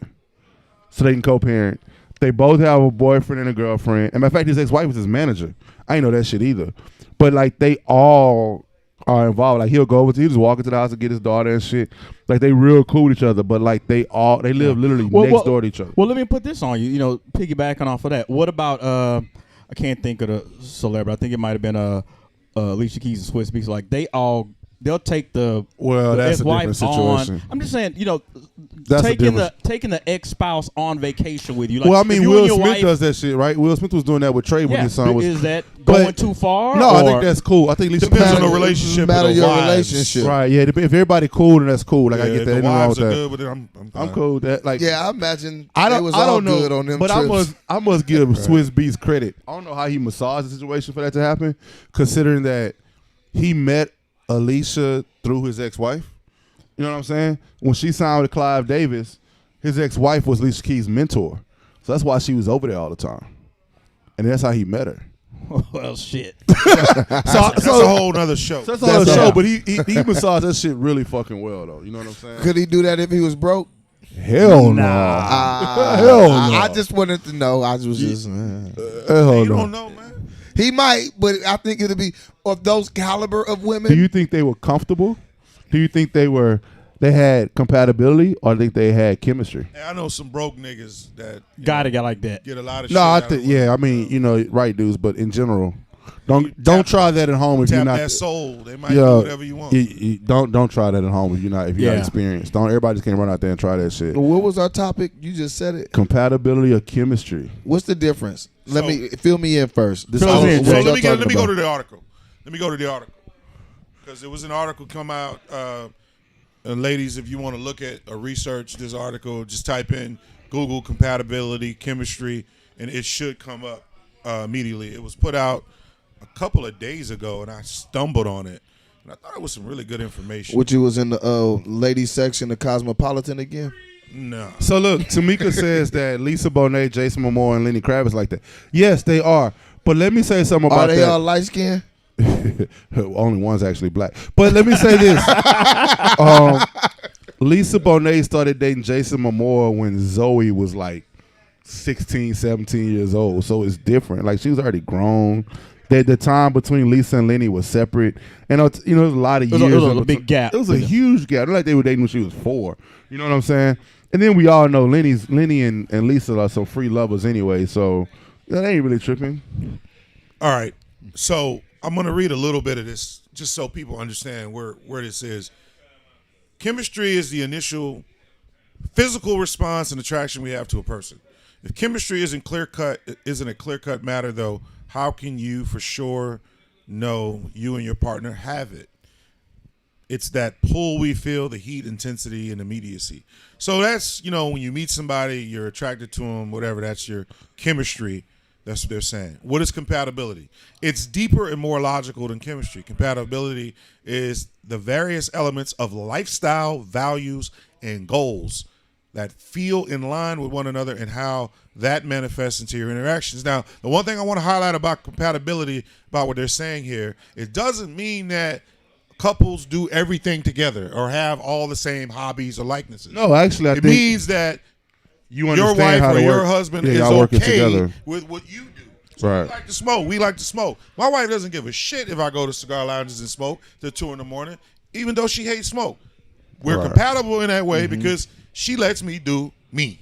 so they can co-parent. They both have a boyfriend and a girlfriend. And matter of fact, his ex-wife is his manager. I ain't know that shit either. But like they all are involved. Like he'll just walk into the house and get his daughter and shit. Like they real cool with each other. But like they live literally next door to each other. Well, let me put this on you. You know, piggybacking off of that. What about I can't think of the celebrity. I think it might have been Alicia Keys and Swiss Beats. Like they'll take the That's a ex-wife different situation. I'm just saying, you know, That's a taking different- the ex-spouse on vacation with you. Like, Well, I if mean, you Will and your Smith wife, does that shit, right? Will Smith was doing that with Trey when Yeah, his son was. is that But- going too far? No, I or- think that's cool. I think Lisa Depends on Matter- the relationship. Matter of the your wives. relationship. Right, yeah. If everybody cool, then that's cool. Like I Yeah, get if that. the Ain't nothing wrong wives with are that. good, but then I'm I'm fine. cool with that. Like Yeah, I imagine I they was don't all know, good on them but trips. I must give Swiss Beats credit. I don't know how he massaged the situation for that to happen, considering that he met Alicia through his ex-wife. You know what I'm saying? When she signed with Clive Davis, his ex-wife was Alicia Keys' mentor, so that's why she was over there all the time, and that's how he met her. well, shit. That's a whole nother show. So that's all the That's show, all. but he massaged that shit really fucking well, though. You know what I'm saying? Could he do that if he was broke? Hell no. Hell Hell no. I just wanted to know. I was just. Hell you no. don't know, man. He might, but I think it'll be of those caliber of women. Do you think they were comfortable? Do you think they had compatibility, or do you think they had chemistry? Hey, I know some broke niggas that Gotta get like that. get a lot of No, shit. I out of think women. I mean, right, dudes, but in general, You don't tap- try that at home if you're Tap not. that soul. They might Yeah, do whatever you want. don't try that at home if you're not Yeah. experienced. Don't everybody just can't run out there and try that shit. What was our topic? You just said it. Compatibility or chemistry? What's the difference? Let So- me fill me in first. This Fill us is in, what Jay. So y'all let me talking go about. to the article. Let me go to the article because there was an article come out. And ladies, if you want to look at or research this article, just type in Google compatibility chemistry, and it should come up immediately. It was put out a couple of days ago, and I stumbled on it, and I thought it was some really good information. Which you was in the ladies section of Cosmopolitan again? No. So look, Tamika says that Lisa Bonet, Jason Momoa, and Lenny Kravitz like that. Yes, they are. But let me say something about Are they that. all light skinned? Only one's actually black. But let me say this. Lisa Bonet started dating Jason Momoa when Zoe was like 16, 17 years old. So it's different. Like, she was already grown. The time between Lisa and Lenny was separate. And, there was a lot of It years. was a in between. big gap. It was a huge gap. It was like they were dating when she was 4. You know what I'm saying? And then we all know Lenny and Lisa are some free lovers anyway. So they ain't really tripping. All right. So I'm going to read a little bit of this just so people understand where this is. Chemistry is the initial physical response and attraction we have to a person. If chemistry isn't a clear-cut matter, though, how can you for sure know you and your partner have it? It's that pull we feel, the heat, intensity, and immediacy. So that's, when you meet somebody, you're attracted to them, whatever, that's your chemistry. That's what they're saying. What is compatibility? It's deeper and more logical than chemistry. Compatibility is the various elements of lifestyle, values, and goals that feel in line with one another and how that manifests into your interactions. Now, the one thing I want to highlight about compatibility, about what they're saying here, it doesn't mean that couples do everything together or have all the same hobbies or likenesses. No, actually, I it think means that you your understand wife how or to your work. husband Yeah, is y'all working okay together. with what you do. So Right. we like to smoke. We like to smoke. My wife doesn't give a shit if I go to cigar lounges and smoke till 2 a.m, even though she hates smoke. We're Right. compatible in that way because she lets me do me.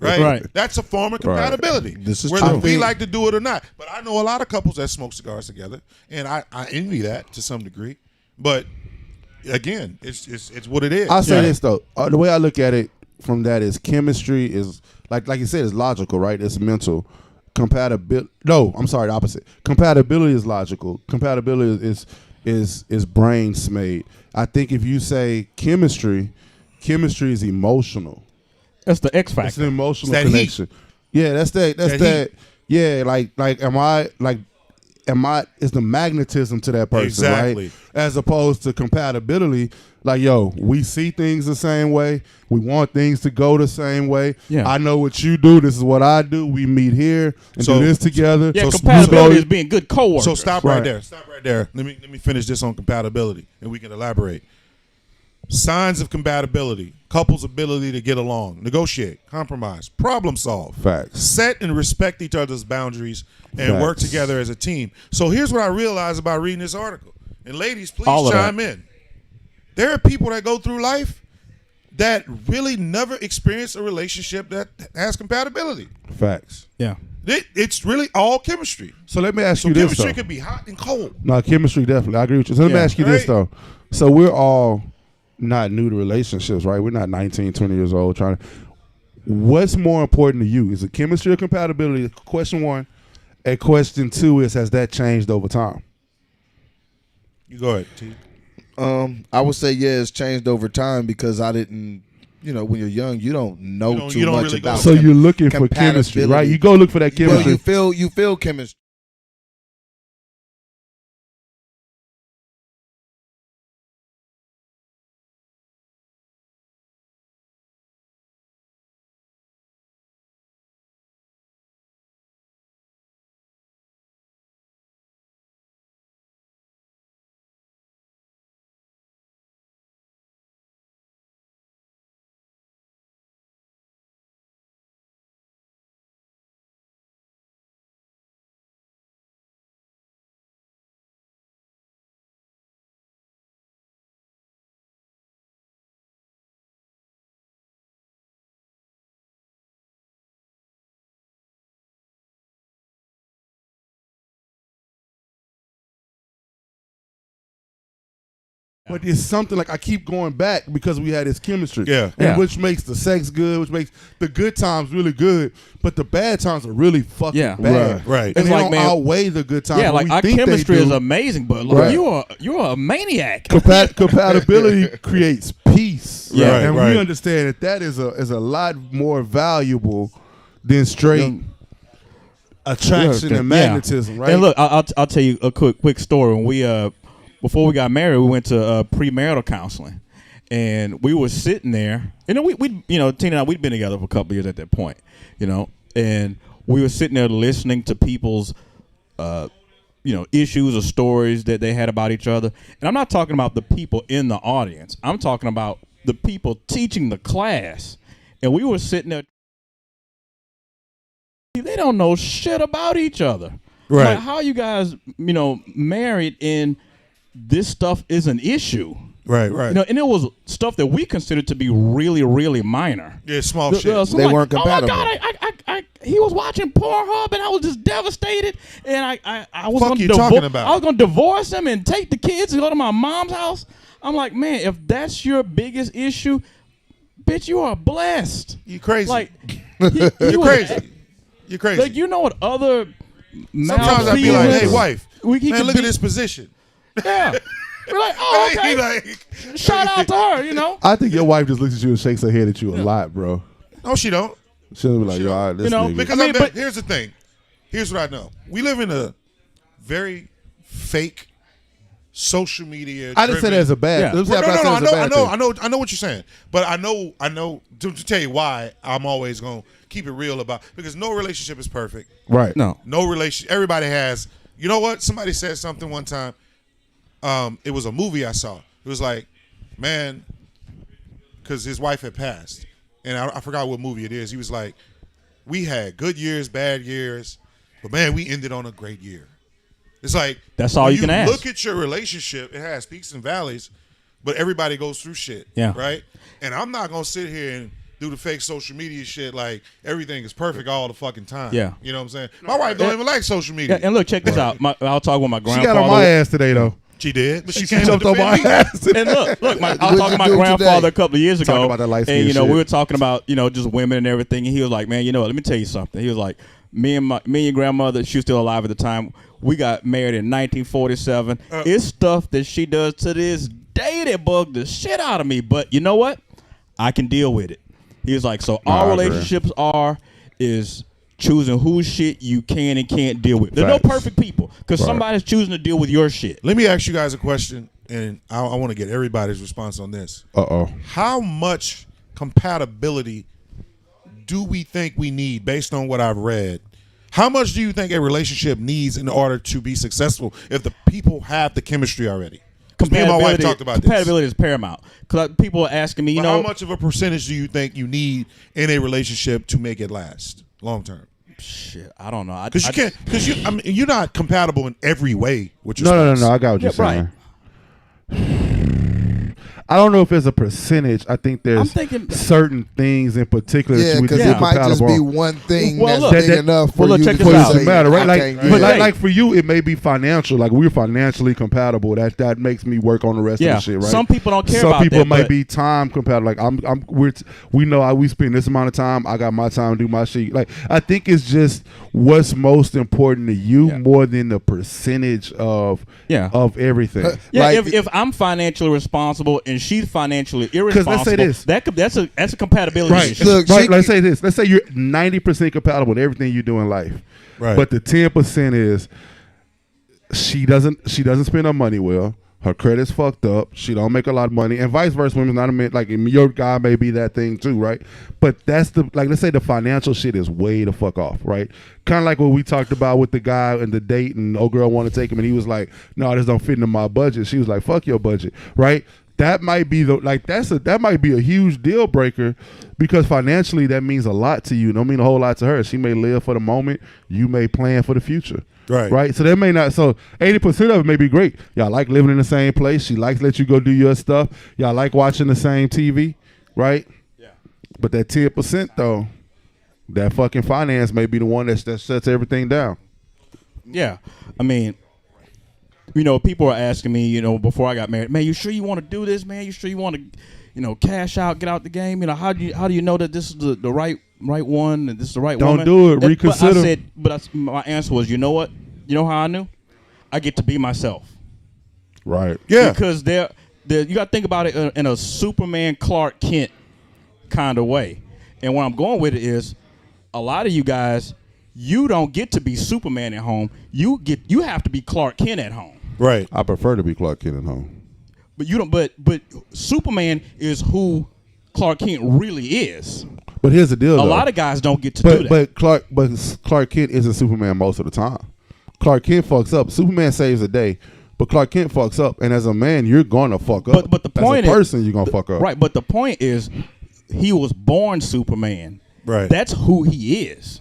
Right? Right. That's a form of compatibility. This is whether true. we like to do it or not. But I know a lot of couples that smoke cigars together, and I envy that to some degree. But again, it's what it is. I'll say Yeah. this though. The way I look at it from that is chemistry is like you said, it's logical, right? It's mental. Compatibility. No, I'm sorry, the opposite. Compatibility is logical. Compatibility is brains made. I think if you say chemistry is emotional. That's the X It's an factor. emotional It's that connection. Yeah, that's that. That's That that. Yeah, it's the magnetism to that person, Exactly. right? As opposed to compatibility, like, yo, we see things the same way. We want things to go the same way. Yeah. I know what you do. This is what I do. We meet here and So- do this together. Yeah, So compatibility you is being good coworkers. So stop right Right. there. Stop right there. Let me finish this on compatibility, and we can elaborate. Signs of compatibility: couples' ability to get along, negotiate, compromise, problem solve, Facts. set and respect each other's boundaries, and work Facts. together as a team. So here's what I realized about reading this article. And ladies, please All of chime in. There are people that go through life that really never experience a relationship that has compatibility. Facts. Yeah. It's really all chemistry. So let me ask So you this chemistry though. could be hot and cold. No, chemistry definitely. I agree with you. So let me Yeah. ask you this Right. though. So we're all not new to relationships, right? We're not 19, 20 years old trying to. What's more important to you? Is it chemistry or compatibility? Question 1. And question 2 is, has that changed over time? You go ahead, T. I would say it's changed over time because I didn't. When you're young, you don't know too you don't much really go- about. So you're looking for chemistry, right? compatibility. You go look for that Well, chemistry. you feel chemistry. But it's something like I keep going back because we had this chemistry. Yeah. And which makes the sex good, which makes the good times really good, but the bad times are really fucking bad. Right. And It's they like, don't man, outweigh the good times. Yeah, but like we our think they chemistry do. is amazing, but like, Right. you're a maniac. Compatibility creates peace. Yeah. Right, and right. we understand that is a lot more valuable than straight attraction and magnetism, right? And look, I'll tell you a quick story. When we before we got married, we went to premarital counseling, and we were sitting there. You know, we Tina and I, we'd been together for a couple of years at that point. You know, and we were sitting there listening to people's issues or stories that they had about each other. And I'm not talking about the people in the audience. I'm talking about the people teaching the class. And we were sitting there. They don't know shit about each other. Right. Like, how you guys, married and this stuff is an issue. Right. And it was stuff that we considered to be really, really minor. Yeah, small shit. So They I'm weren't compatible. Oh my God, he was watching Pornhub and I was just devastated. And I was Fuck going you talking about? I was going to divorce him and take the kids and go to my mom's house. I'm like, man, if that's your biggest issue, bitch, you are blessed. You crazy. Like, You're crazy. You're crazy. Like, you know what other Sometimes I'd be like, hey, malfeasance- wife, he man, could look be- at this position. Yeah. We're like, oh, okay. He like, Shout out to her, I think your wife just looks at you and shakes her head at you a lot, bro. no, she don't. She'll be like, yo, all right, this nigga. Because I mean, but- here's the thing. Here's what I know. We live in a very fake social media. I didn't say that as a bad. Yeah. Let's say Well, I'm not saying it's a bad thing. I know what you're saying. But I know to tell you why I'm always gonna keep it real about, because no relationship is perfect. Right. No. No relation. Everybody has. You know what? Somebody said something one time. It was a movie I saw. It was like, man, because his wife had passed, and I forgot what movie it is. He was like, we had good years, bad years, but man, we ended on a great year. It's like, That's all when you can ask. Look at your relationship. It has peaks and valleys, but everybody goes through shit. Yeah. Right. And I'm not gonna sit here and do the fake social media shit like everything is perfect all the fucking time. Yeah. You know what I'm saying? My wife don't even like social media. Yeah, and look, check this out. I'll talk with my She grandfather. got on my ass today, though. She did, but she She came jumped to on my defend me. ass today. And look, I was What'd talking to you my do grandfather today? a couple of years ago. Talking about that light-skin and, shit. we were talking about, just women and everything. And he was like, man, let me tell you something. He was like, me and your grandmother, she was still alive at the time. We got married in 1947. It's stuff that she does to this day that bugged the shit out of me. But you know what? I can deal with it. He was like, so all I agree. relationships is choosing whose shit you can and can't deal with. There's no Facts. perfect people because somebody's choosing to deal with your shit. Let me ask you guys a question, and I want to get everybody's response on this. Uh-oh. How much compatibility do we think we need based on what I've read? How much do you think a relationship needs in order to be successful if the people have the chemistry already? 'Cause me and my wife talked about this. Compatibility is paramount. Because people are asking me, But how much of a percentage do you think you need in a relationship to make it last long term? shit, I don't know. Because you can't. Because you're not compatible in every way with your No, spouse. I got what you're Yeah, saying. I don't know if it's a percentage. I think I'm there's thinking- certain things in particular Yeah, that you would because be it might just compatible be on. one thing Well, that's look, big enough for well, look, you check to this out. say, Doesn't matter, right? I Like, can't but get it. like for you, it may be financial. Like we're financially compatible. That makes me work on the rest of Yeah, the shit, right? some people don't care Some about people that, might but- be time compatible. Like we know we spend this amount of time. I got my time to do my shit. Like I think it's just what's most important to you more than the percentage of everything. Yeah, Like- if I'm financially responsible and she's financially irresponsible, let's say this. that's a compatibility Right. issue. Look, Right. she- Let's say this. Let's say you're 90% compatible with everything you do in life. Right. But the 10% is she doesn't spend her money well. Her credit's fucked up. She don't make a lot of money, and vice versa. Women's not a man. Like your guy may be that thing too, right? But that's let's say the financial shit is way the fuck off, right? Kind of like what we talked about with the guy and the date, and old girl wanted to take him, and he was like, "No, this don't fit into my budget." She was like, "Fuck your budget," right? That might be that might be a huge deal breaker because financially that means a lot to you. It don't mean a whole lot to her. She may live for the moment. You may plan for the future. Right. Right. So that may not. So 80% of it may be great. Y'all like living in the same place. She likes to let you go do your stuff. Y'all like watching the same TV. Right. Yeah. But that 10% though, that fucking finance may be the one that shuts everything down. Yeah, I mean, people are asking me, before I got married, man, you sure you want to do this, man? You sure you want to, cash out, get out the game? How do you know that this is the right one and this is the right woman? Don't do it. Reconsider. My answer was, you know what? You know how I knew? I get to be myself. Right. Yeah. Because you got to think about it in a Superman Clark Kent kind of way. And where I'm going with it is, a lot of you guys, you don't get to be Superman at home. You have to be Clark Kent at home. Right. I prefer to be Clark Kent at home. But you don't. But Superman is who Clark Kent really is. But here's the deal. A lot of guys don't get to do that. But Clark Kent isn't Superman most of the time. Clark Kent fucks up. Superman saves the day, but Clark Kent fucks up. And as a man, you're gonna fuck up. But the point as a person, you're gonna fuck up. Right. But the point is, he was born Superman. Right. That's who he is.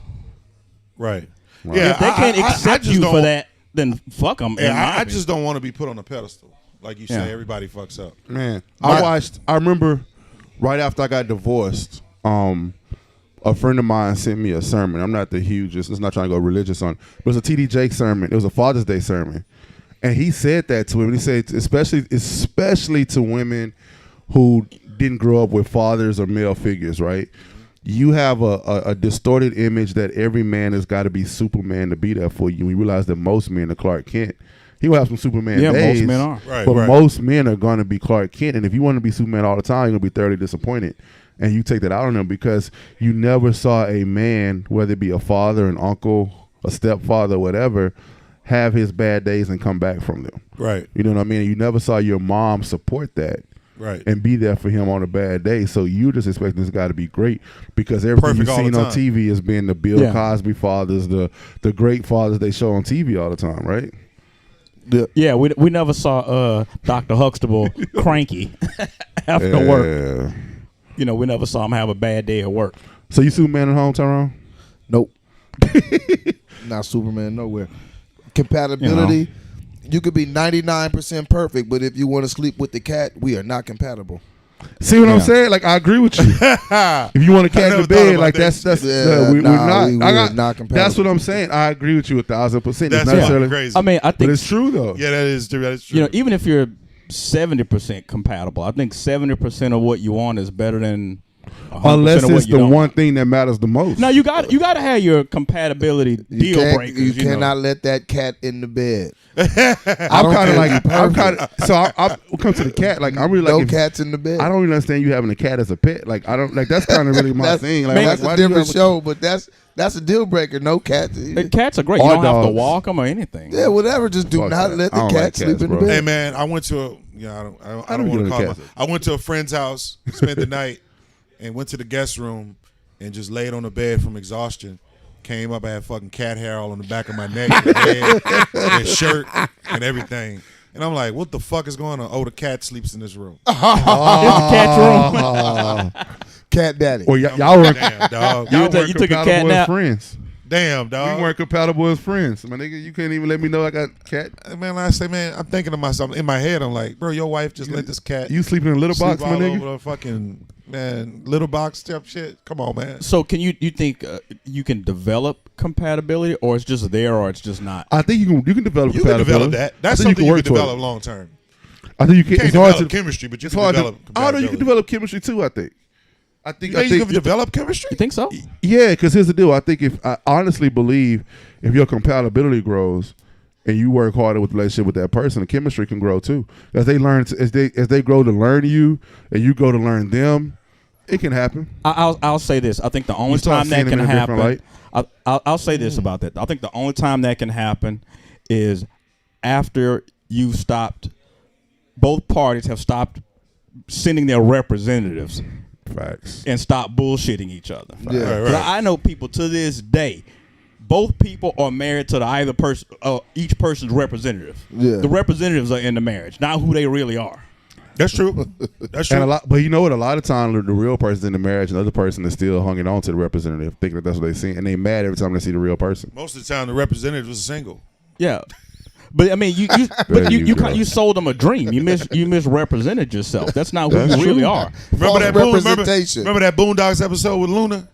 Right. Right. Yeah. If they can't accept just you don't- for that, then fuck them. Yeah, I just don't want to be put on a pedestal. Like you say, Yeah. everybody fucks up. Man, I remember right after I got divorced, a friend of mine sent me a sermon. I'm not the hugest, it's not trying to go religious on, but it was a T.D. Jakes sermon. It was a Father's Day sermon. And he said that to him. He said, especially to women who didn't grow up with fathers or male figures, right? You have a distorted image that every man has got to be Superman to be there for you. We realize that most men are Clark Kent. He will have some Superman days. Most men are. Right, but right. most men are going to be Clark Kent. And if you want to be Superman all the time, you're going to be thoroughly disappointed. And you take that out on them because you never saw a man, whether it be a father, an uncle, a stepfather, whatever, have his bad days and come back from them. Right. You know what I mean? You never saw your mom support that. Right. And be there for him on a bad day. So you just expect this guy to be great because everything Perfect you've all seen the on time. TV has been the Bill Yeah. Cosby fathers, the great fathers they show on TV all the time, right? Yeah, we never saw Dr. Huxtable cranky after work. We never saw him have a bad day at work. So you Superman at home, Tyrone? Nope. Not Superman nowhere. Compatibility. You could be 99% perfect, but if you want to sleep with the cat, we are not compatible. See what I'm saying? Like, I agree with you. If you want a cat in never the thought bed, about like that. we're not. We're not compatible. That's what I'm saying. I agree with you 1,000%. It's That's not fucking necessarily, crazy. I mean, I but think it's true though. Yeah, that is true. That is true. even if you're 70% compatible, I think 70% of what you want is better than 100% Unless of what it's you the don't one want. thing that matters the most. No, you got to have your compatibility deal breakers. You cannot let that cat in the bed. I'm kind of like so I come to the cat like I'm really like No if- cats in the bed. I don't really understand you having a cat as a pet. Like I don't like that's kind of really my that's, thing. Like that's why a do you different have show, but that's a deal breaker. No cats. The cats are great. You Or don't have to dogs. walk them or anything. Yeah, whatever. Just do Fuck not that. let I the don't cat like sleep cats, in the bro. bed. Hey man, I went to I don't want to call it. I went to a friend's house, spent the night, and went to the guest room and just laid on the bed from exhaustion. Came up, I had fucking cat hair all on the back of my neck, and head, and shirt, and everything. And I'm like, what the fuck is going on? Oh, the cat sleeps in this room. It's the cat's room. Cat daddy. Or y'all were Damn, dog. y'all You took weren't a cat compatible as nap? friends. Damn, We dog. weren't compatible as friends. My nigga, you couldn't even let me know I got cat. Man, I say, man, I'm thinking to myself in my head. I'm like, bro, your wife just let this cat You sleeping in a little sleep box, my all nigga? over the fucking little box type shit. Come on, man. So you think you can develop compatibility, or it's just there, or it's just not? I think you can develop You can compatibility. develop that. That's I think something you work can toward develop it. long term. I think you You can. can't It's hard develop to chemistry, but you It's can hard develop to. I compatibility. know you can develop chemistry too. I think. I think. You think you can develop chemistry? You think so? Yeah, because here's the deal. I think I honestly believe if your compatibility grows and you work harder with the relationship with that person, the chemistry can grow too. As they learn, as they grow to learn you, and you grow to learn them, it can happen. I'll say this. I think the only You start time that seeing can them in a different happen. I'll say this about that. I think the only time that can happen is after you've stopped. Both parties have stopped sending their representatives Facts. and stop bullshitting each other. Yeah. Right. I know people to this day. Both people are married to the either person, each person's representative. Yeah. The representatives are in the marriage, not who they really are. That's true. That's And true. but you know what? A lot of times the real person's in the marriage, and the other person is still hanging on to the representative, thinking that that's what they see, and they mad every time they see the real person. Most of the time, the representative was single. Yeah. But I mean, There you go. you sold them a dream. You misrepresented yourself. That's not who That's you really true. are. Remember False that representation. Remember that Boondocks episode with Luna?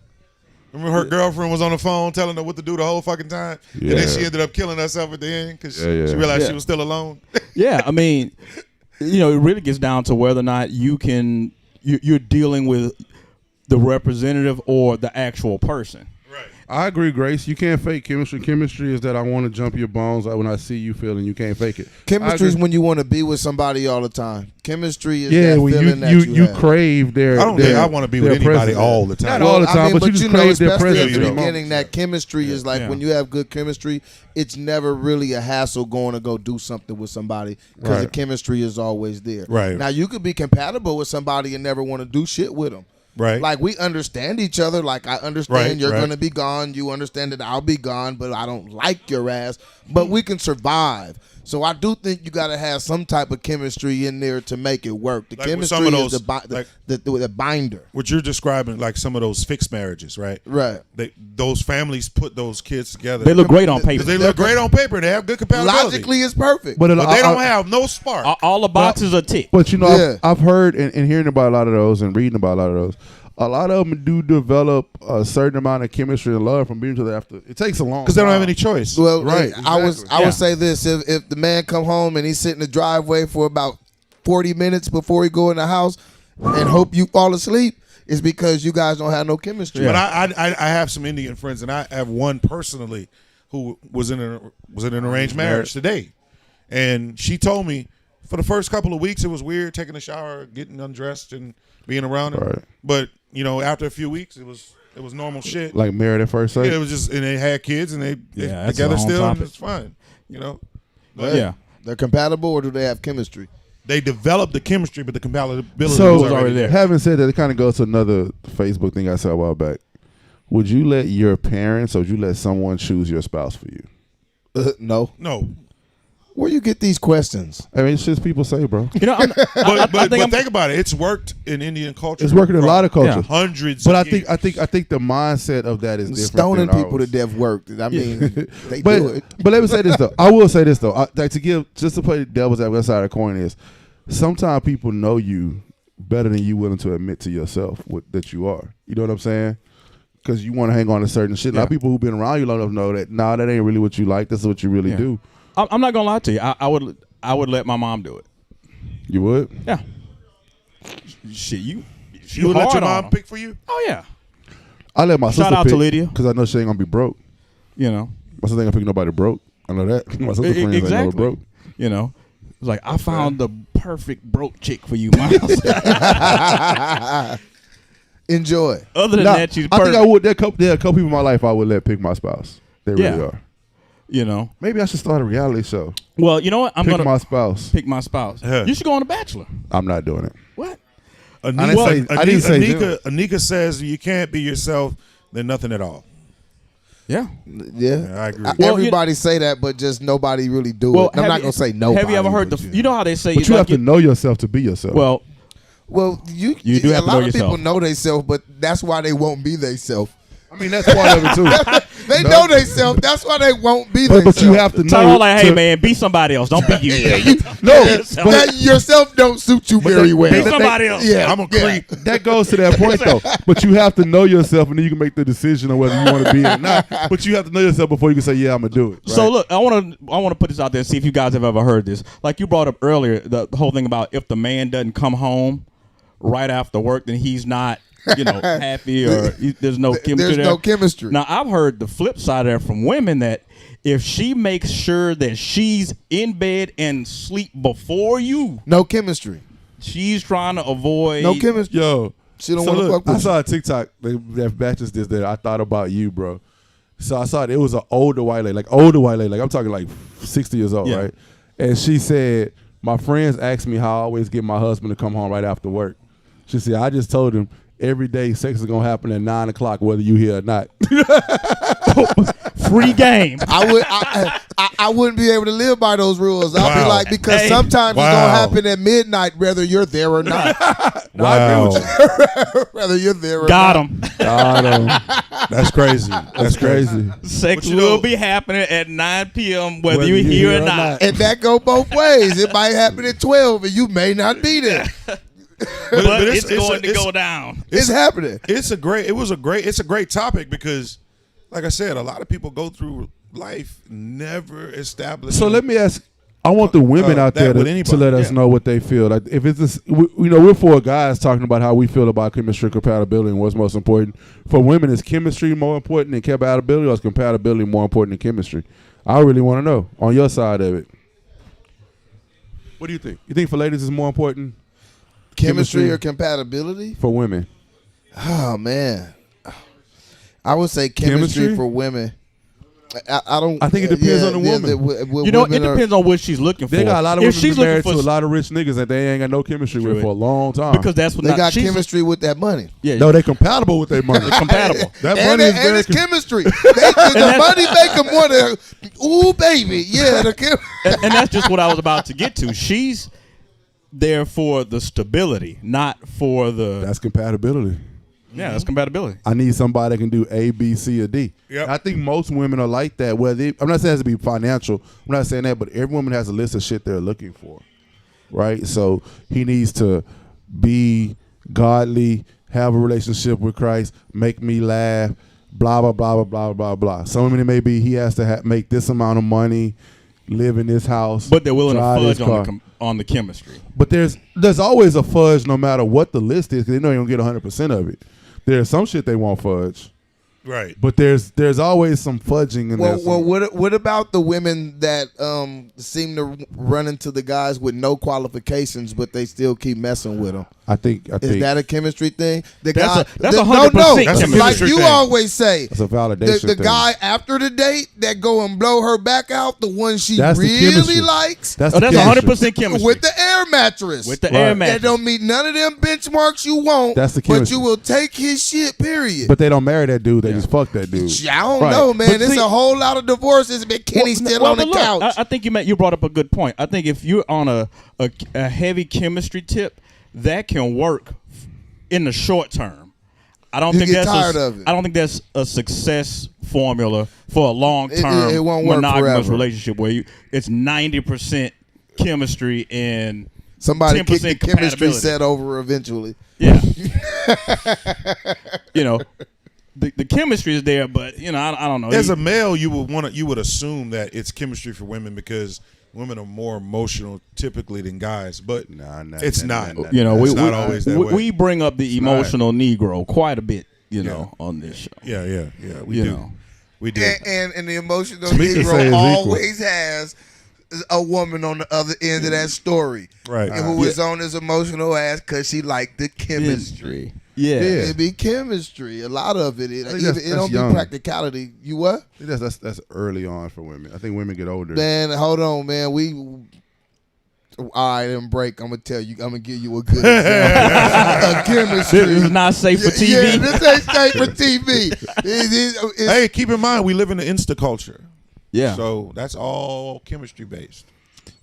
Remember her girlfriend was on the phone telling her what to do the whole fucking time, and then she ended up killing herself at the end because she realized she was still alone. Yeah, I mean, it really gets down to whether or not you're dealing with the representative or the actual person. Right. I agree, Grace. You can't fake chemistry. Chemistry is that I want to jump your bones when I see you feeling. You can't fake it. Chemistry is when you want to be with somebody all the time. Chemistry is that when feeling you crave their. I don't think I want to be with anybody all the time. Not all the time, but you just crave their presence. At the beginning, that chemistry is like when you have good chemistry, it's never really a hassle going to go do something with somebody because the chemistry is always there. Right. Now, you could be compatible with somebody and never want to do shit with them. Right. Like, we understand each other. Like, I understand you're going to be gone. You understand that I'll be gone, but I don't like your ass. But we can survive. So I do think you got to have some type of chemistry in there to make it work. The chemistry is the binder. What you're describing, like some of those fixed marriages, right? Right. Those families put those kids together. They look great on paper. They look great on paper. They have good compatibility. Logically, it's perfect. But they don't have no spark. All the boxes are ticked. But I've heard and hearing about a lot of those and reading about a lot of those. A lot of them do develop a certain amount of chemistry and love from being together after. It takes a long time. Because they don't have any choice. Well, right. I Exactly. would say this: if the man come home and he sit in the driveway for about 40 minutes before he go in the house and hope you fall asleep, it's because you guys don't have no chemistry. But I have some Indian friends, and I have one personally who was in an arranged marriage today, and she told me for the first couple of weeks it was weird taking a shower, getting undressed, and being around her. Right. But after a few weeks, it was normal shit. Like married at first sight. Yeah, it was just, and they had kids, and they together still, and it's fine. They're compatible, or do they have chemistry? They developed the chemistry, but the compatibility was already there. Having said that, it kind of goes to another Facebook thing I said a while back. Would you let your parents or would you let someone choose your spouse for you? No. Where you get these questions? I mean, it's just people say, bro. But think about it. It's worked in Indian culture. It's working in a lot of cultures. Hundreds. But of years. I think the mindset of that is different. Stoning than people ours. to death worked. I mean, they but, do it. But let me say this though. I will say this though. To play devil's advocate side of the coin is sometimes people know you better than you willing to admit to yourself that you are. You know what I'm saying? Because you want to hang on to certain shit. A lot of people who've been around you long enough know that that ain't really what you like. This is what you really do. I'm not gonna lie to you. I would let my mom do it. You would? Yeah. Shit, you would let your mom pick for you? Oh yeah. I let my sister Shout out pick to Lydia because I know she ain't gonna be broke. My sister ain't gonna pick nobody broke. I know that. My sister friends ain't never broke. It's like I found the perfect broke chick for you, Miles. Enjoy. Other than that, she's perfect. I think I would. There are a couple people in my life I would let pick my spouse. They really are. Maybe I should start a reality show. Well, you know what? I'm gonna my spouse. Pick my spouse. You should go on The Bachelor. I'm not doing it. What? Anika says you can't be yourself, then nothing at all. Yeah. I agree. Everybody say that, but just nobody really do it. I'm not gonna say nobody. Have you ever heard you know how they say? But you have to know yourself to be yourself. Well, you do have to know yourself. A lot of people know themselves, but that's why they won't be themselves. I mean, that's part of it too. They know themselves. That's why they won't be themselves. But you have to know. Tell like, hey man, be somebody else. Don't be you. That yourself don't suit you very well. Be somebody else. Yeah, I'm a creep. That goes to that point though. But you have to know yourself, and then you can make the decision on whether you want to be it or not. But you have to know yourself before you can say, "Yeah, I'm gonna do it." Right? So look, I want to put this out there and see if you guys have ever heard this. Like you brought up earlier, the whole thing about if the man doesn't come home right after work, then he's not happy or there's no chemistry. There's no chemistry. Now I've heard the flip side of that from women that if she makes sure that she's in bed and sleep before you, no chemistry. She's trying to avoid no chemistry. Yo, she don't want to fuck with I saw a TikTok that matches this. That I thought about you, bro. So I saw it was an older white lady, like I'm talking like 60 years old, right? And she said, "My friends ask me how I always get my husband to come home right after work." She said, "I just told him every day sex is gonna happen at 9 o'clock, whether you here or not." Free game. I wouldn't be able to live by those rules. I'll be like, because sometimes it's gonna happen at midnight, whether you're there or not. Wow. Whether you're there or Got not. him. Got him. That's crazy. That's crazy. Sex will be happening at 9 p.m. whether you're here or not. And that go both ways. It might happen at 12 and you may not be there. but it's going to go down. It's happening. It's a great topic because, like I said, a lot of people go through life never establishing. So let me ask. I want the women out there to let us know what they feel. Like if it's this, we're four guys talking about how we feel about chemistry, compatibility, and what's most important. For women, is chemistry more important than compatibility, or is compatibility more important than chemistry? I really want to know on your side of it. What do you think? You think for ladies is more important? Chemistry or compatibility? For women. Oh, man. I would say chemistry for women. I don't. I think it depends on the woman. It depends on what she's looking for. They got a lot of women she's married to a lot of rich niggas that they ain't got no chemistry with for a long time. Because that's what they got chemistry with that money. Yeah, no, they compatible with their money. They're compatible. That money is very it's chemistry. The money make them want to. Ooh, baby, yeah. And that's just what I was about to get to. She's there for the stability, not for the. That's compatibility. Yeah, that's compatibility. I need somebody that can do A, B, C, or D. Yep. I think most women are like that. I'm not saying it has to be financial. I'm not saying that, but every woman has a list of shit they're looking for, right? So he needs to be godly, have a relationship with Christ, make me laugh, blah, blah, blah, blah, blah, blah, blah. Some women, maybe he has to make this amount of money, live in this house. But they're willing to fudge on the chemistry. But there's always a fudge no matter what the list is because they know you don't get 100% of it. There's some shit they won't fudge. Right. But there's always some fudging in there. Well, what about the women that seem to run into the guys with no qualifications, but they still keep messing with them? I think is that a chemistry thing? That's 100% chemistry. Like you always say, it's a validation. The guy after the date that go and blow her back out, the one she that's really likes. That's 100% chemistry with the air mattress. Air mattress. That don't meet none of them benchmarks you want. That's the chemistry. But you will take his shit. Period. But they don't marry that dude. They just fuck that dude. I don't know, man. There's a whole lot of divorces. McKinney still on the couch. I think you brought up a good point. I think if you're on a heavy chemistry tip, that can work in the short term. I don't think that's a success formula for a long term monogamous relationship where it's 90% chemistry and somebody 10% kick the chemistry set over eventually. Yeah. The chemistry is there, but I don't know. As a male, you would assume that it's chemistry for women because women are more emotional typically than guys, but it's not. It's not always that way. We bring up the emotional Negro quite a bit, on this show. Yeah. We do. We do. And the emotional Negro always has a woman on the other end of that story, right? Who is on his emotional ass because she liked the chemistry. Yeah, it be chemistry. A lot of it. It don't be practicality. You what? I think that's early on for women. I think women get older. Man, hold on, man. All right, then break. I'm gonna give you a good example. Chemistry. This is not safe for TV. Yeah, this ain't safe for TV. Hey, keep in mind we live in the Insta culture. Yeah. So that's all chemistry based.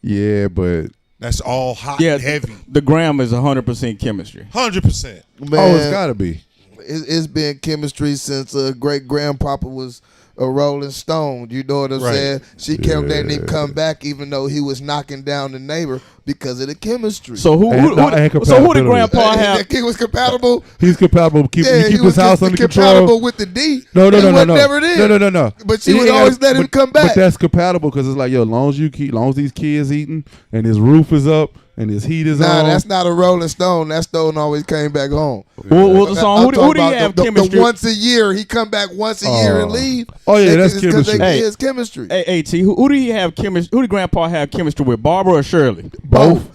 Yeah, but that's all hot and heavy. The gram is 100% chemistry. 100%. Oh, it's gotta be. It's been chemistry since great grandpapa was a Rolling Stone. You know what I'm saying? She kept letting him come back even though he was knocking down the neighbor because of the chemistry. So who did grandpa have? He was compatible. He's compatible. He keep his house under control. Compatible with the D. No. No. But she would always let him come back. But that's compatible because it's like, as long as these kids eating and his roof is up and his heat is on. Nah, that's not a Rolling Stone. That stone always came back home. Well, the song, who do you have chemistry? The once a year, he come back once a year and leave. Oh yeah, that's chemistry. It's chemistry. Hey, T, who do you have chemistry? Who did Grandpa have chemistry with, Barbara or Shirley? Both.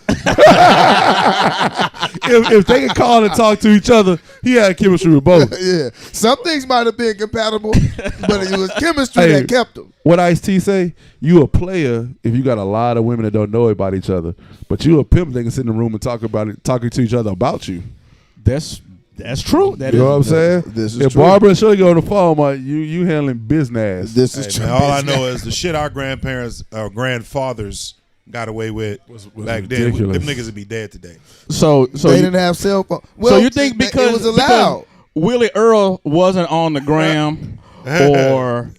if they can call and talk to each other, he had chemistry with both. Yeah, some things might have been compatible, but it was chemistry that kept them. What Ice-T say? You a player if you got a lot of women that don't know about each other, but you a pimp. They can sit in the room and talking to each other about you. That's true. You know what I'm saying? This is if true. Barbara and Shirley go on the phone, you handling business. This is true. Man, all I know is the shit our grandfathers got away with back ridiculous. then. Them niggas would be dead today. So they didn't have cell phone. Well, so you think because it was allowed? Because Willie Earl wasn't on the gram or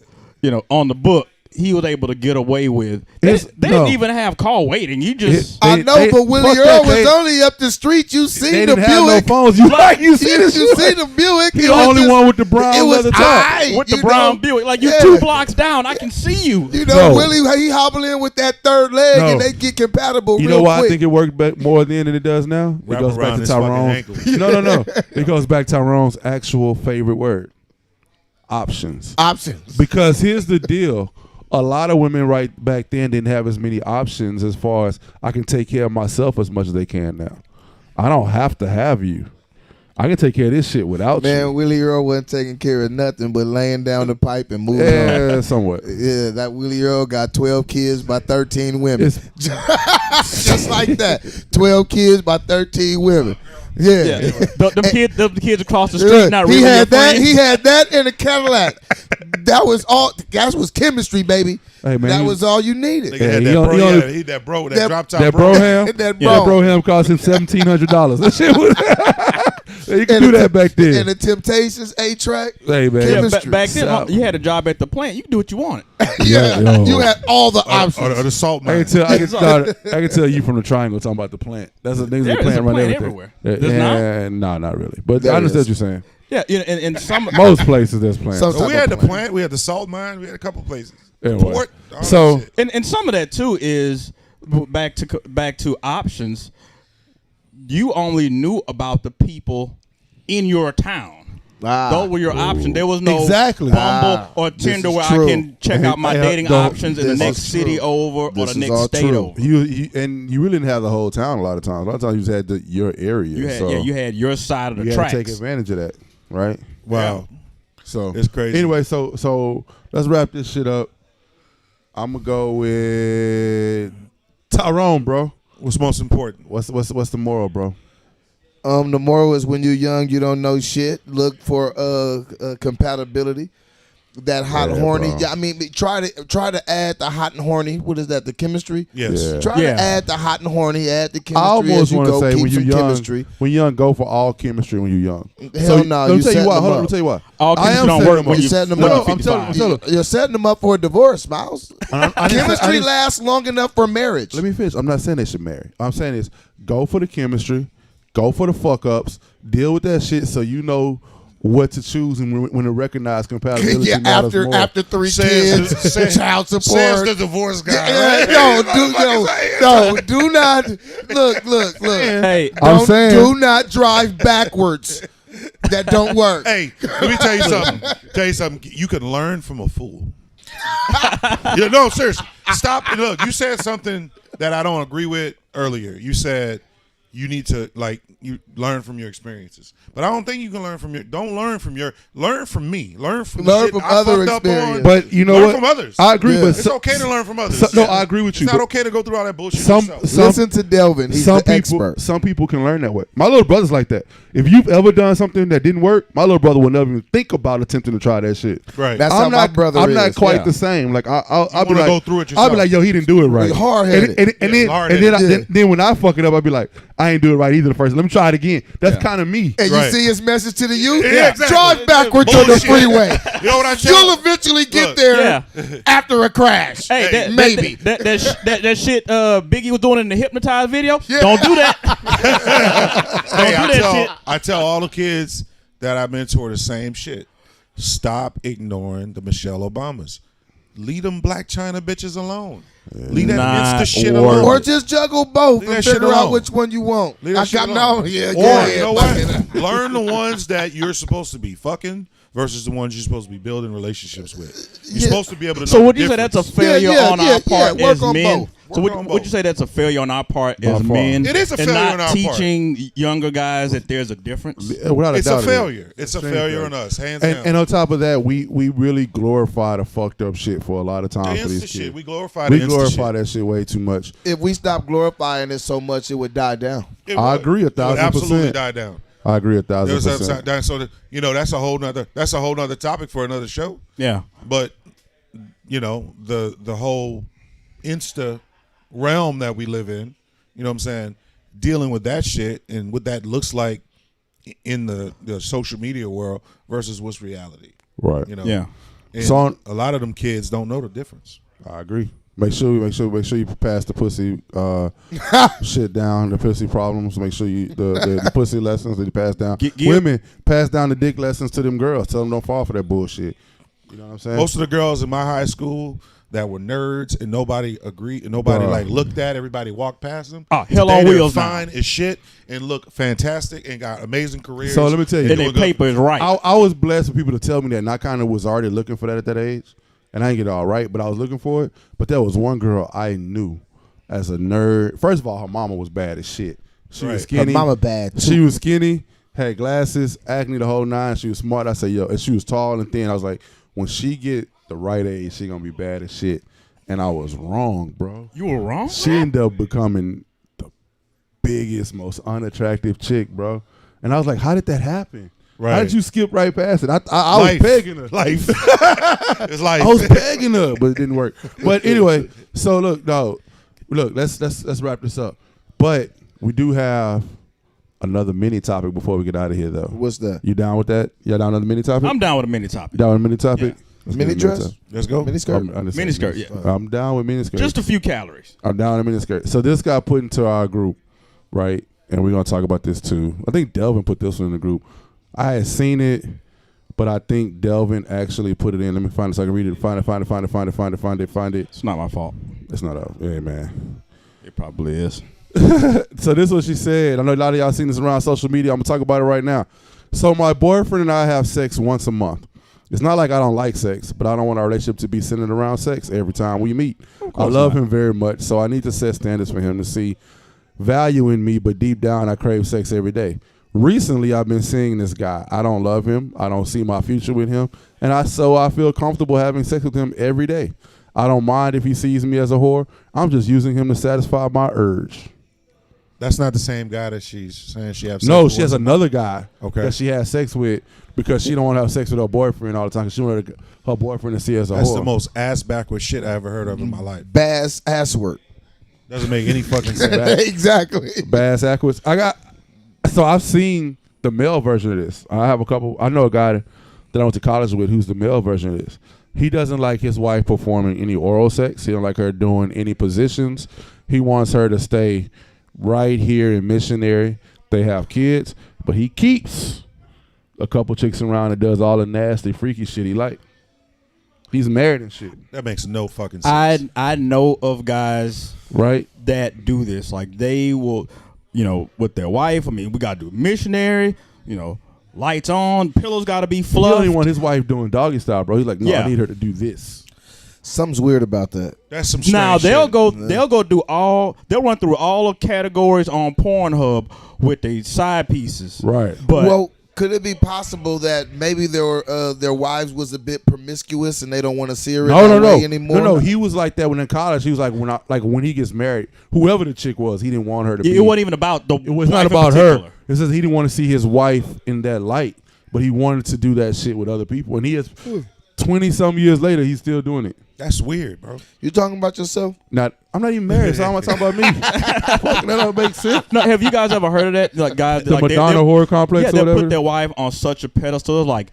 on the book, he was able to get away with. It's- They no. didn't even have call waiting. You just I know, but Willie fuck Earl that, was they- only up the street. You They seen the didn't have no Buick. phones. You right? You see You this? see the Buick. He It the was only just- one with the brown It was leather top. I, with the you brown know? Buick, like you Yeah. 2 blocks down, I can see you. You know, No. Willie, he hobble in with that third leg, No. and they get compatible. You real know why quick. I think it worked more then than it does now? It Wrap goes back around to his fucking Tyrone. ankle. No. It goes back to Tyrone's actual favorite word: options. options. Because here's the deal. A lot of women right back then didn't have as many options as far as I can take care of myself as much as they can now. I don't have to have you. I can take care of this shit without Man, you. Willie Earl wasn't taking care of nothing but laying down the pipe and moving on. Yeah, somewhat. Yeah, that Willie Earl got 12 kids by 13 women. It's, Just like that. 12 kids by 13 women. Yeah. Yeah, the kids across the street not really he your had that. friends. He had that in a Cadillac. That was all. That was chemistry, baby. Hey, man, that he- was all you needed. Nigga Yeah, had he that only- bro. he He only- had he that bro. That That- drop top that bro. Broham, That that bro. Broham cost him $1,700. That shit was. You could And do the- that back then. And the Temptations A-Track. Hey man, Yeah, chemistry. back then, Stop. you had a job at the plant. You could do what you wanted. Yeah, yo. you had all the Or options. the salt I mine. can tell you from the triangle talking about the plant. That's the things There the is plant a run plant everything. everywhere. Yeah, There's no, not really. But There I understand is. what you're saying. Yeah, and some Most places there's plants. Some- So we had the plant. We had the salt mine. We had a couple places. Anyway. Port. all So- that shit. and some of that too is back to options. You only knew about the people in your town. Those were your options. There was no Exactly. Bumble or this Tinder is where true. I can check out my Hey, dating don't- options in the this next is city true. over or This the is next all state true. over. You really didn't have the whole town a lot of times. A lot of times you just had your area. You had so you had your side of the you had tracks. to take advantage of that, right? Wow. So It's crazy. Anyway, so let's wrap this shit up. I'm gonna go with Tyrone, bro. What's most important? What's the moral, bro? The moral is when you're young, you don't know shit. Look for compatibility. That hot and Yeah, horny. bro. Yeah, I mean, try to add the hot and horny. What is that? The chemistry. Yes. Yeah. Try Yeah. to add the hot and horny. Add the chemistry I almost as you want to go. say Keep when you're some young, chemistry. when you're young, go for all chemistry when you're young. Hell no, Let me you tell you setting why. them Hold on, let up. me tell you why. All I chemistry am don't setting work them when up. you You're setting them No, up. I'm telling you. You're setting them up for a divorce, Miles. I Chemistry didn't- lasts long enough for marriage. Let me finish. I'm not saying they should marry. I'm saying is go for the chemistry, go for the fuck ups, deal with that shit so you know what to choose and when to recognize compatibility. Yeah, matters more. after 3 Says- kids, says- child support. Says the divorce guy. Yeah, right? no, do not look. Hey, I'm Don't- saying- do not drive backwards. That don't work. Hey, let me tell you something. You can learn from a fool. Yeah, no, seriously. Stop and look. You said something that I don't agree with earlier. You said you need to you learn from your experiences, but I don't think you can learn from learn from me. Learn from the shit from I other fucked up on. experience. But you know learn what? from others. I agree, Yeah. but It's okay to learn from others. no, I agree with you, It's not but okay to go through all that bullshit some yourself. Listen to Delvin. He's some the people expert. some people can learn that way. My little brother's like that. If you've ever done something that didn't work, my little brother will never even think about attempting to try that shit. Right. That's how I'm my not, brother I'm is. not quite Yeah. the same. Like I'll be wanna like, go through it I'll be yourself. like, yo, he didn't do it right. Hard-headed. And Yeah, then hard-headed. then when I fuck it up, I'll be like, I ain't do it right either the first. Let me try it again. That's kind of me. And Right. you see his message to the youth? Yeah, exactly. Drive backwards on the Bullshit. freeway. You know what I tell You'll eventually get Look. there Yeah. after a crash. Hey, that, maybe. that shit Biggie was doing in the Hypnotized video. Yeah. Don't do that. Hey, Don't do that shit. I tell all the kids that I mentor the same shit. Stop ignoring the Michelle Obamas. Leave them Black China bitches alone. Leave that Not Insta shit worth alone. Or just juggle both Leave and that shit figure out alone. which one you want. Leave that I shit got alone. no. Yeah, Or, go ahead. you know Fuck it up. what? Learn the ones that you're supposed to be fucking versus the ones you're supposed to be building relationships with. You're Yeah. supposed to be able to So know would the you say that's a difference. failure Yeah, on yeah, our part yeah. Work as on men? both. So Work on would you both. say that's a failure on our part By as far. men? It is a and failure not on our part. teaching younger guys that there's a difference. Without a It's doubt a it is. failure. It's a Extreme failure on us, hands And, down. and on top of that, we really glorify the fucked up shit for a lot of the times for Insta these shit. kids. We glorify We the Insta glorify shit. that shit way too much. If we stop glorifying it so much, it would die down. It I would. agree 1,000%. It would absolutely die down. I agree There's 1,000%. so that, that's a whole nother topic for another show. Yeah. But the whole Insta realm that we live in, you know what I'm saying, dealing with that shit and what that looks like in the social media world versus what's reality. Right. You know. Yeah. And So on- a lot of them kids don't know the difference. I agree. Make sure you pass the pussy shit down, the pussy problems. Make sure you the pussy lessons that you pass down. Women pass down the dick lessons to them girls. Tell them don't fall for that bullshit. You know what I'm saying? Most of the girls in my high school that were nerds and nobody agreed and nobody like looked at, everybody walked past them. Oh, hell on wheels now. Fine as shit and look fantastic and got amazing careers. So let me tell you, and their paper is right. I was blessed for people to tell me that, and I kind of was already looking for that at that age. And I didn't get it all right, but I was looking for it. But there was one girl I knew as a nerd. First of all, her mama was bad as shit. She was skinny. Her mama bad too. She was skinny, had glasses, acne, the whole nine. She was smart. I said, yo, and she was tall and thin. I was like, when she get the right age, she gonna be bad as shit. And I was wrong, bro. You were wrong? She ended up becoming the biggest, most unattractive chick, bro. And I was like, how did that happen? Right. How did you skip right past it? I was pegging her. Life. It's life. I was pegging her, but it didn't work. But anyway, so look, let's wrap this up. But we do have another mini topic before we get out of here, though. What's that? You down with that? You down with another mini topic? I'm down with a mini topic. You down with a mini topic? Yeah. Mini dress? Let's go. Mini skirt? Mini skirt, yeah. I'm down with mini skirt. Just a few calories. I'm down with mini skirt. So this got put into our group, right? And we're going to talk about this, too. I think Delvin put this one in the group. I had seen it, but I think Delvin actually put it in. Let me find it so I can read it. Find it. It's not my fault. It's not out. Hey, man. It probably is. So this is what she said. I know a lot of y'all seen this around social media. I'm going to talk about it right now. So my boyfriend and I have sex once a month. It's not like I don't like sex, but I don't want our relationship to be centered around sex every time we meet. I love him very much, so I need to set standards for him to see value in me, but deep down I crave sex every day. Recently, I've been seeing this guy. I don't love him. I don't see my future with him. And I feel comfortable having sex with him every day. I don't mind if he sees me as a whore. I'm just using him to satisfy my urge. That's not the same guy that she's saying she has sex No, with. she has another guy Okay. that she has sex with because she don't want to have sex with her boyfriend all the time because she wanted her boyfriend to see her as a That's whore. the most ass backwards shit I ever heard of in my life. Bass ass work. Doesn't make any fucking sense. Exactly. Bass backwards. So I've seen the male version of this. I know a guy that I went to college with who's the male version of this. He doesn't like his wife performing any oral sex. He don't like her doing any positions. He wants her to stay right here in missionary. They have kids, but he keeps a couple chicks around and does all the nasty, freaky shit he like. He's married and shit. That makes no fucking sense. I know of guys Right? that do this. Like they will, with their wife. I mean, we gotta do missionary. Lights on, pillows gotta be He fluffed. don't even want his wife doing doggy style, bro. He's like, no, Yeah. I need her to do this. Something's weird about that. That's some strange Now they'll shit. they'll run through all the categories on Pornhub with the side pieces. Right. But Well, could it be possible that maybe their wives was a bit promiscuous and they don't want to see her that way anymore? No. He was like that when in college. He was like when he gets married, whoever the chick was, he didn't want her to be. it wasn't even about the. It was not wife in about her. particular. It says he didn't want to see his wife in that light, but he wanted to do that shit with other people. And he is 20-some years later, he's still doing it. That's weird, bro. You talking about yourself? I'm not even married, so I'm not talking about me. Fuck, that don't make sense. No, have you guys ever heard of that? Like guys, The like Madonna horror complex Yeah, or they whatever. put their wife on such a pedestal. Like,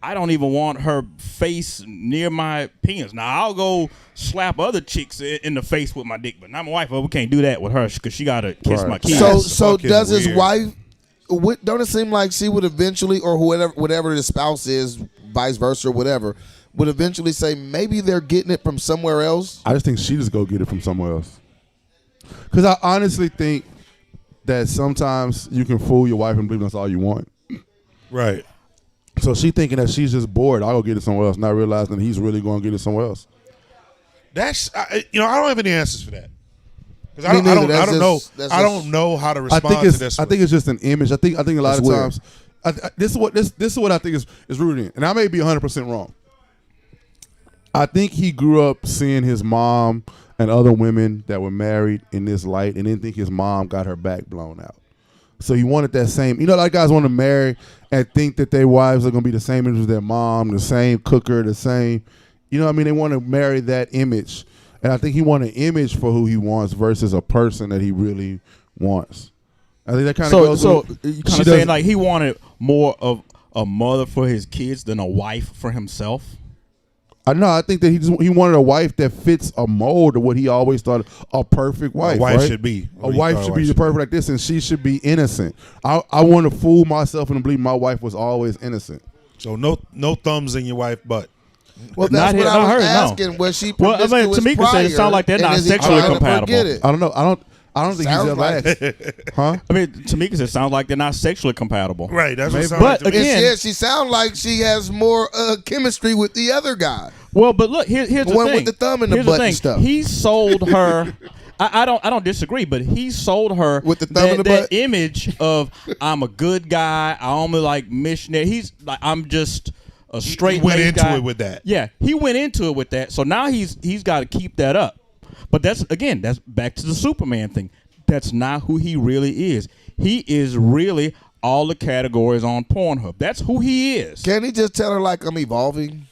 I don't even want her face near my penis. Now I'll go slap other chicks in the face with my dick, but not my wife. Well, we can't do that with her because she gotta kiss Right. my kids. So fucking does his weird. wife? Don't it seem like she would eventually, or whatever the spouse is, vice versa, or whatever, would eventually say maybe they're getting it from somewhere else? I just think she just go get it from somewhere else. Because I honestly think that sometimes you can fool your wife and believe that's all you want. Right. So she thinking that she's just bored. I'll go get it somewhere else, not realizing that he's really going to get it somewhere else. That's I don't have any answers for that. Because Me I neither. don't know how to I respond think to it's this. I think it's just an image. I think a lot It's of weird. times this is what I think is rooted in, and I may be 100% wrong. I think he grew up seeing his mom and other women that were married in this light, and didn't think his mom got her back blown out. So he wanted that same. A lot of guys want to marry and think that their wives are gonna be the same as their mom, the same cooker, the same. They want to marry that image. And I think he wants an image for who he wants versus a person that he really wants. I think that kind of goes. So with- you she kind of saying doesn't- like he wanted more of a mother for his kids than a wife for himself. I know. I think that he wanted a wife that fits a mold of what he always thought a perfect wife. A wife right? should be. A wife should be the perfect like this, and she should be innocent. I want to fool myself and believe my wife was always innocent. So no thumbs in your wife butt. Well, that's Not what hit- I not was heard, no. asking. Was she promiscuous Well, I mean, Tamika said it sound like they're and not is he sexually trying to compatible. forget it? I don't know. I don't think Sounds he's ever like asked. Huh? I mean, Tamika said it sounds like they're not sexually compatible. Right. That's what it Maybe. sounds like But to me. again- She sounds like she has more chemistry with the other guy. Well, but look, here's the one thing. with the thumb in the Here's butt the and thing. stuff. He sold her. I don't disagree, but he sold her With the thumb in the that butt? image of I'm a good guy. I only like missionary. He's like I'm just a straight. went laced into guy. it with that. Yeah, he went into it with that. So now he's got to keep that up. But that's back to the Superman thing. That's not who he really is. He is really all the categories on Pornhub. That's who he is. Can't he just tell her like I'm evolving?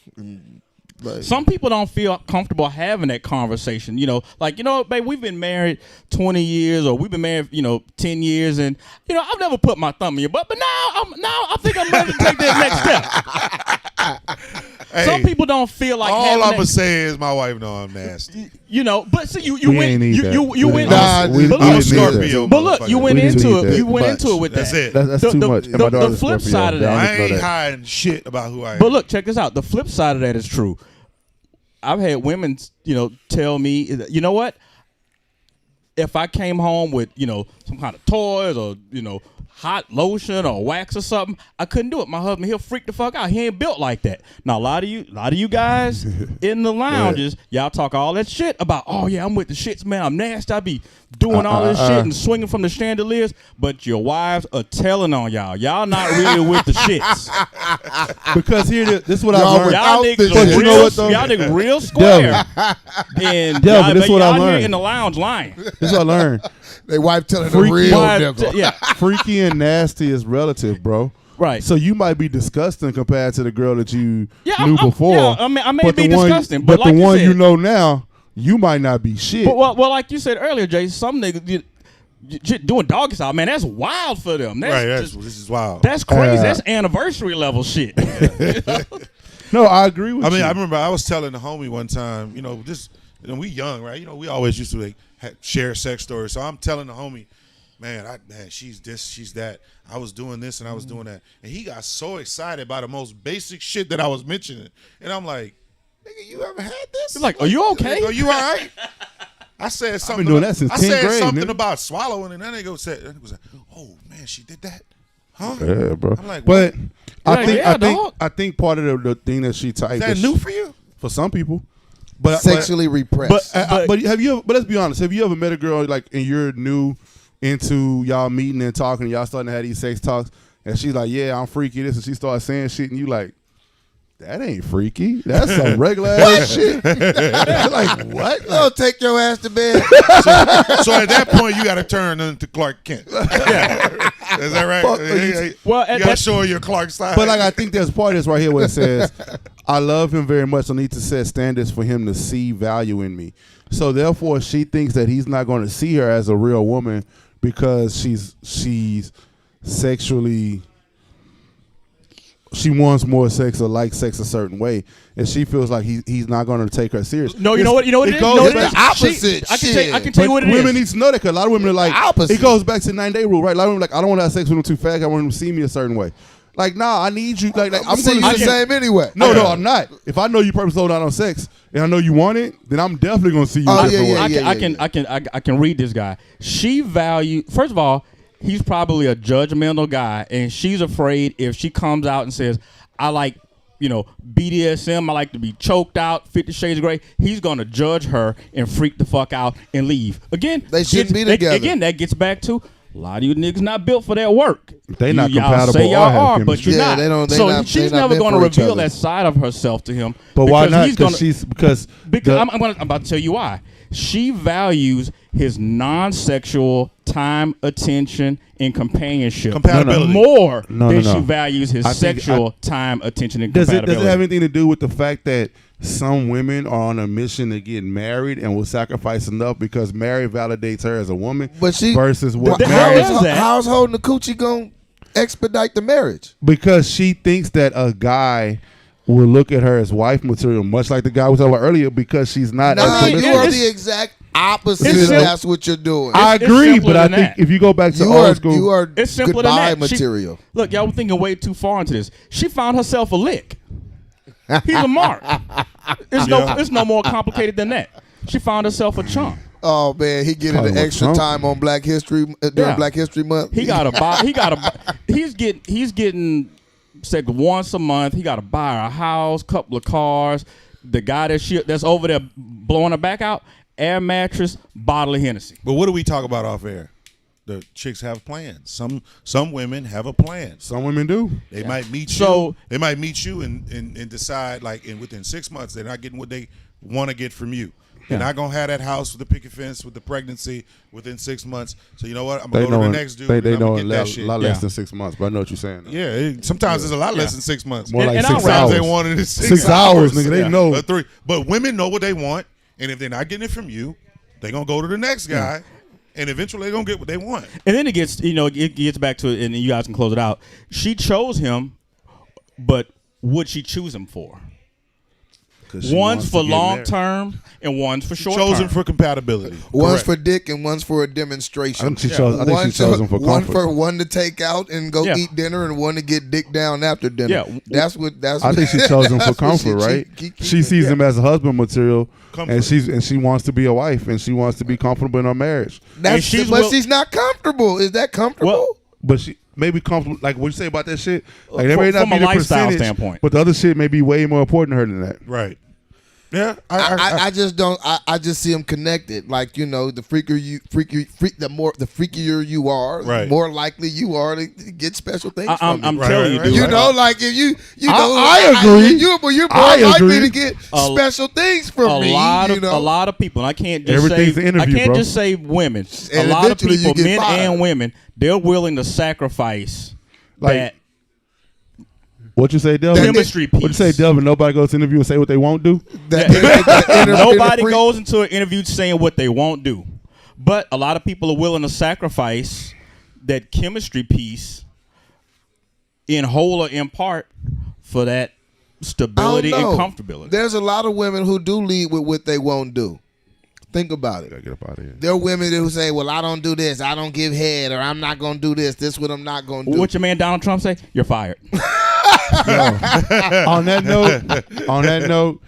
Like, Some people don't feel comfortable having that conversation. Like, babe, we've been married 20 years or we've been married, 10 years. And, I've never put my thumb in your butt. But now I think I'm ready to take that next step. Hey, Some people don't feel like all having I'm that. gonna say is my wife know I'm nasty. But see, you We went, ain't need you, that. you, you went, Nah, we but didn't look, need that. Scorpio, but look, you motherfucker. went We didn't into need it. that You went much. into it with That's that. it. That's The- too the- much. the- And my daughter's the flip Scorpio. side of Y'all that- I just know ain't that. hiding shit about who I am. But look, check this out. The flip side of that is true. I've had women, tell me, you know what? If I came home with, some kind of toys or, hot lotion or wax or something, I couldn't do it. My husband, he'll freak the fuck out. He ain't built like that. Now, a lot of you guys in the lounges, y'all talk all that shit about, oh yeah, I'm with the shits, man. I'm nasty. I be doing all this shit and swinging from the chandeliers, but your wives are telling on y'all. Y'all not really with the shits. Because this is what I Y'all learned. without Y'all the niggas, shit. But you know what, though? y'all niggas real square. And Devil, y'all, this is what I y'all here learned. in the lounge lying. This is what I learned. they wife telling the Freaky real Why- nigga. yeah, Freaky and nasty is relative, bro. right. So you might be disgusting compared to the girl that you Yeah, knew I'm- before. yeah, I mean, I may but be the one, disgusting, but like the you one you said- know now, you might not be shit. But, well, like you said earlier, Jay, some niggas doing doggy style, man, that's wild for them. That's This is wild. that's crazy. Uh, That's anniversary level shit. No, I agree with I mean, you. I remember I was telling the homie one time, we young, right? We always used to share sex stories. So I'm telling the homie, man, she's this, she's that. I was doing this and I was doing that. And he got so excited by the most basic shit that I was mentioning. And I'm like, nigga, you ever had this? He's like, are you okay? Are you all right? I said something. doing that since I 10th said grade, something nigga. about swallowing, and that nigga was like, "Oh man, she did that, huh? yeah, bro. I'm like, but Like, I think part of the thing that she typed Is that new for you? for some people. But Sexually repressed. but have you ever, but let's be honest, have you ever met a girl like and you're new into y'all meeting and talking and y'all starting to have these sex talks and she's like, yeah, I'm freaky this, and she starts saying shit and you like, that ain't freaky. That's some regular ass shit. Like, what? Oh, take your ass to bed. So at that point, you got to turn into Clark Kent. Yeah, is that right? Fuck, Well, you got to show your Clark side. But like I think there's part of this right here where it says, I love him very much. I need to set standards for him to see value in me. So therefore she thinks that he's not going to see her as a real woman because she's sexually, she wants more sex or likes sex a certain way, and she feels like he's not going to take her serious. No, you know what it is? goes You know what it back- is? the opposite I can shit. tell you what it is. Women need to know that because a lot of women are like, opposite. it goes back to the 9-day rule, right? A lot of women are like, I don't want to have sex with him too fast. I want him to see me a certain way. Like, nah, I need you. Like I'm seeing you gonna the same anyway. No, I'm not. If I know you purposely hold out on sex and I know you want it, then I'm definitely gonna see you. Oh, a different yeah, way. I can read this guy. She first of all, he's probably a judgmental guy, and she's afraid if she comes out and says, I like, BDSM, I like to be choked out, 50 Shades of Grey, he's gonna judge her and freak the fuck out and leave. Again, They shouldn't be together. Again, that gets back to a lot of you niggas not built for that work. They not y'all compatible say or y'all have are, but chemistry. you're Yeah, not. they don't- they so not- she's they not never meant going to for each reveal other. that side of herself to him. But why because not? he's gonna- Because because I'm about to tell you why. She values his non-sexual time, attention, and companionship Compatibility. more No, than no. she values his I think- sexual time, attention, and does compatibility. it have anything to do with the fact that some women are on a mission to get married and will sacrifice enough because married validates her as a woman But she versus what The- marriage? How is that? How's holding the coochie gonna expedite the marriage? Because she thinks that a guy will look at her as wife material, much like the guy we talked about earlier, because she's not. Nah, as you submissive. are the exact opposite. It's If simple. that's what you're doing. I It's agree, simpler but I than think that. if you go back to you old are school, you are It's simpler goodbye than that. material. Look, y'all were thinking way too far into this. She found herself a lick. He's a mark. It's no more complicated than that. She found herself a chump. Oh man, he getting Probably the more extra Trump. time on Black History during Yeah. Black History Month. He got to buy. He's getting said once a month. He got to buy her a house, couple of cars. The guy that's over there blowing her back out, air mattress, bottle of Hennessy. But what do we talk about off air? The chicks have plans. Some women have a plan. some women do. They might meet So- you. They might meet you and decide within 6 months they're not getting what they want to get from you. They're not gonna have that house with the picket fence with the pregnancy within 6 months. So you know what? I'm gonna They go know to the next dude. they and I'm know gonna a get that lot, shit. less Yeah. than 6 months, but I know what you're saying. Yeah, sometimes it's a lot less than 6 months. More like And 6 I'll Sometimes hours. they wanted it 6 hours, nigga. They know. Or 3. But women know what they want, and if they're not getting it from you, they're gonna go to the next guy, and eventually they're gonna get what they want. And then it gets back to it, and you guys can close it out. She chose him, but would she choose him for? 'Cause she One's wants for to get long married. term and one's for short Chosen term. for compatibility. One's Correct. for dick and one's for a demonstration. I think she chose. I think One she chose him for one comfort. for one to take out and go Yeah. eat dinner, and one to get dick down after dinner. Yeah. That's what. I think she chose him for that's what comfort, right? She sees him as a husband material, Comfort. and she wants to be a wife, and she wants to be comfortable in her marriage. That's, she's but will- she's not comfortable. Is that comfortable? Well, But she may be comfortable. Like what you say about that shit. Like that From- may not from be a the lifestyle percentage, standpoint. but the other shit may be way more important to her than that. Right. Yeah. I just don't. I just see them connected. Like, you know, the freakier you are, the Right. more likely you are to get special things I'm from you. Right, telling you, right, dude. You right. know, like if you know, I agree. You're more I likely agree. to get A- special things from a me. lot you of know? a lot of people. And I can't just Everything's say an interview, I can't bro. just say women. And a lot of eventually you people, get men fired. and women, they're willing to sacrifice Like, that What you say, Delvin? chemistry piece. What you say, Delvin? Nobody goes to interview and say what they won't do. Nobody goes into an interview saying what they won't do, but a lot of people are willing to sacrifice that chemistry piece, in whole or in part, for that stability and comfortability. There's a lot of women who do lead with what they won't do. Think about it. Gotta get up out of here. There are women who say, "Well, I don't do this. I don't give head, or I'm not gonna do this. This is what I'm not gonna do." What your man Donald Trump say? You're fired. on that note,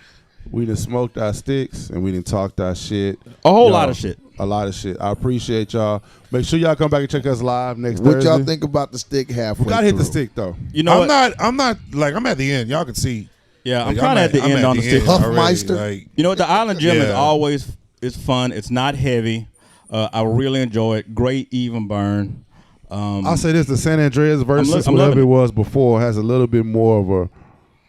we done smoked our sticks and we done talked our shit. A whole lot of shit. A lot of shit. I appreciate y'all. Make sure y'all come back and check us live next What Thursday. y'all think about the stick halfway? We gotta hit the through? stick though. You know what? I'm not like I'm at the end. Y'all can see. Yeah, I'm Like, kind of at the end on the stick. Huffmeister. Like, You know what? The Island Gym is Yeah. always it's fun. It's not heavy. I really enjoy it. Great even burn. I'll say this: the San Andreas versus I'm whatever loving it it. was before has a little bit more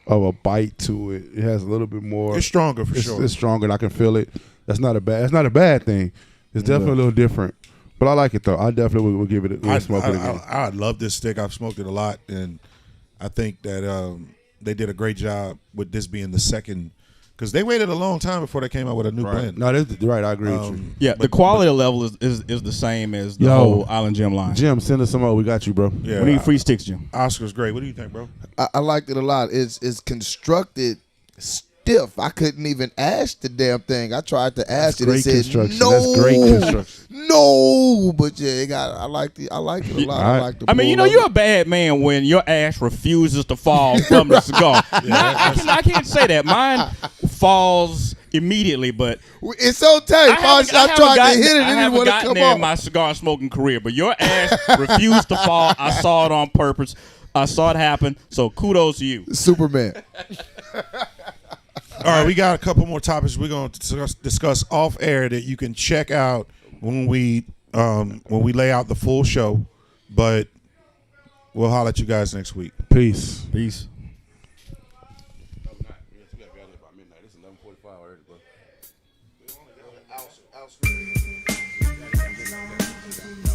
of a bite to it. It has a little bit more. it's stronger for sure. It's stronger, and I can feel it. That's not a bad thing. It's definitely a little different, but I like it though. I definitely would give it a smoke it again. I love this stick. I've smoked it a lot, and I think that they did a great job with this being the second, because they waited a long time before they came out with a new blend. No, that's right. I agree with you. Yeah, the quality level is the same as the Yo. whole Island Gym line. Jim, send us some more. We got you, bro. Yeah, We need free sticks, Jim. Oscar's great. What do you think, bro? I liked it a lot. It's constructed stiff. I couldn't even ask the damn thing. I tried to ask it. great It said construction. no. That's great construction. No, but yeah, it got. I like it a lot. All I right. like the. I mean, you know, pull you're of a bad man when your ash refuses to fall from the cigar. I can't say that. Mine falls immediately, but it. It's so tight. I tried to hit it. It I didn't haven't want to gotten come there in off. my cigar smoking career, but your ass refused to fall. I saw it on purpose. I saw it happen. So kudos to you. Superman. All right, we got a couple more topics we're going to discuss off air that you can check out when we lay out the full show. But we'll holler at you guys next week. Peace. Peace. Out.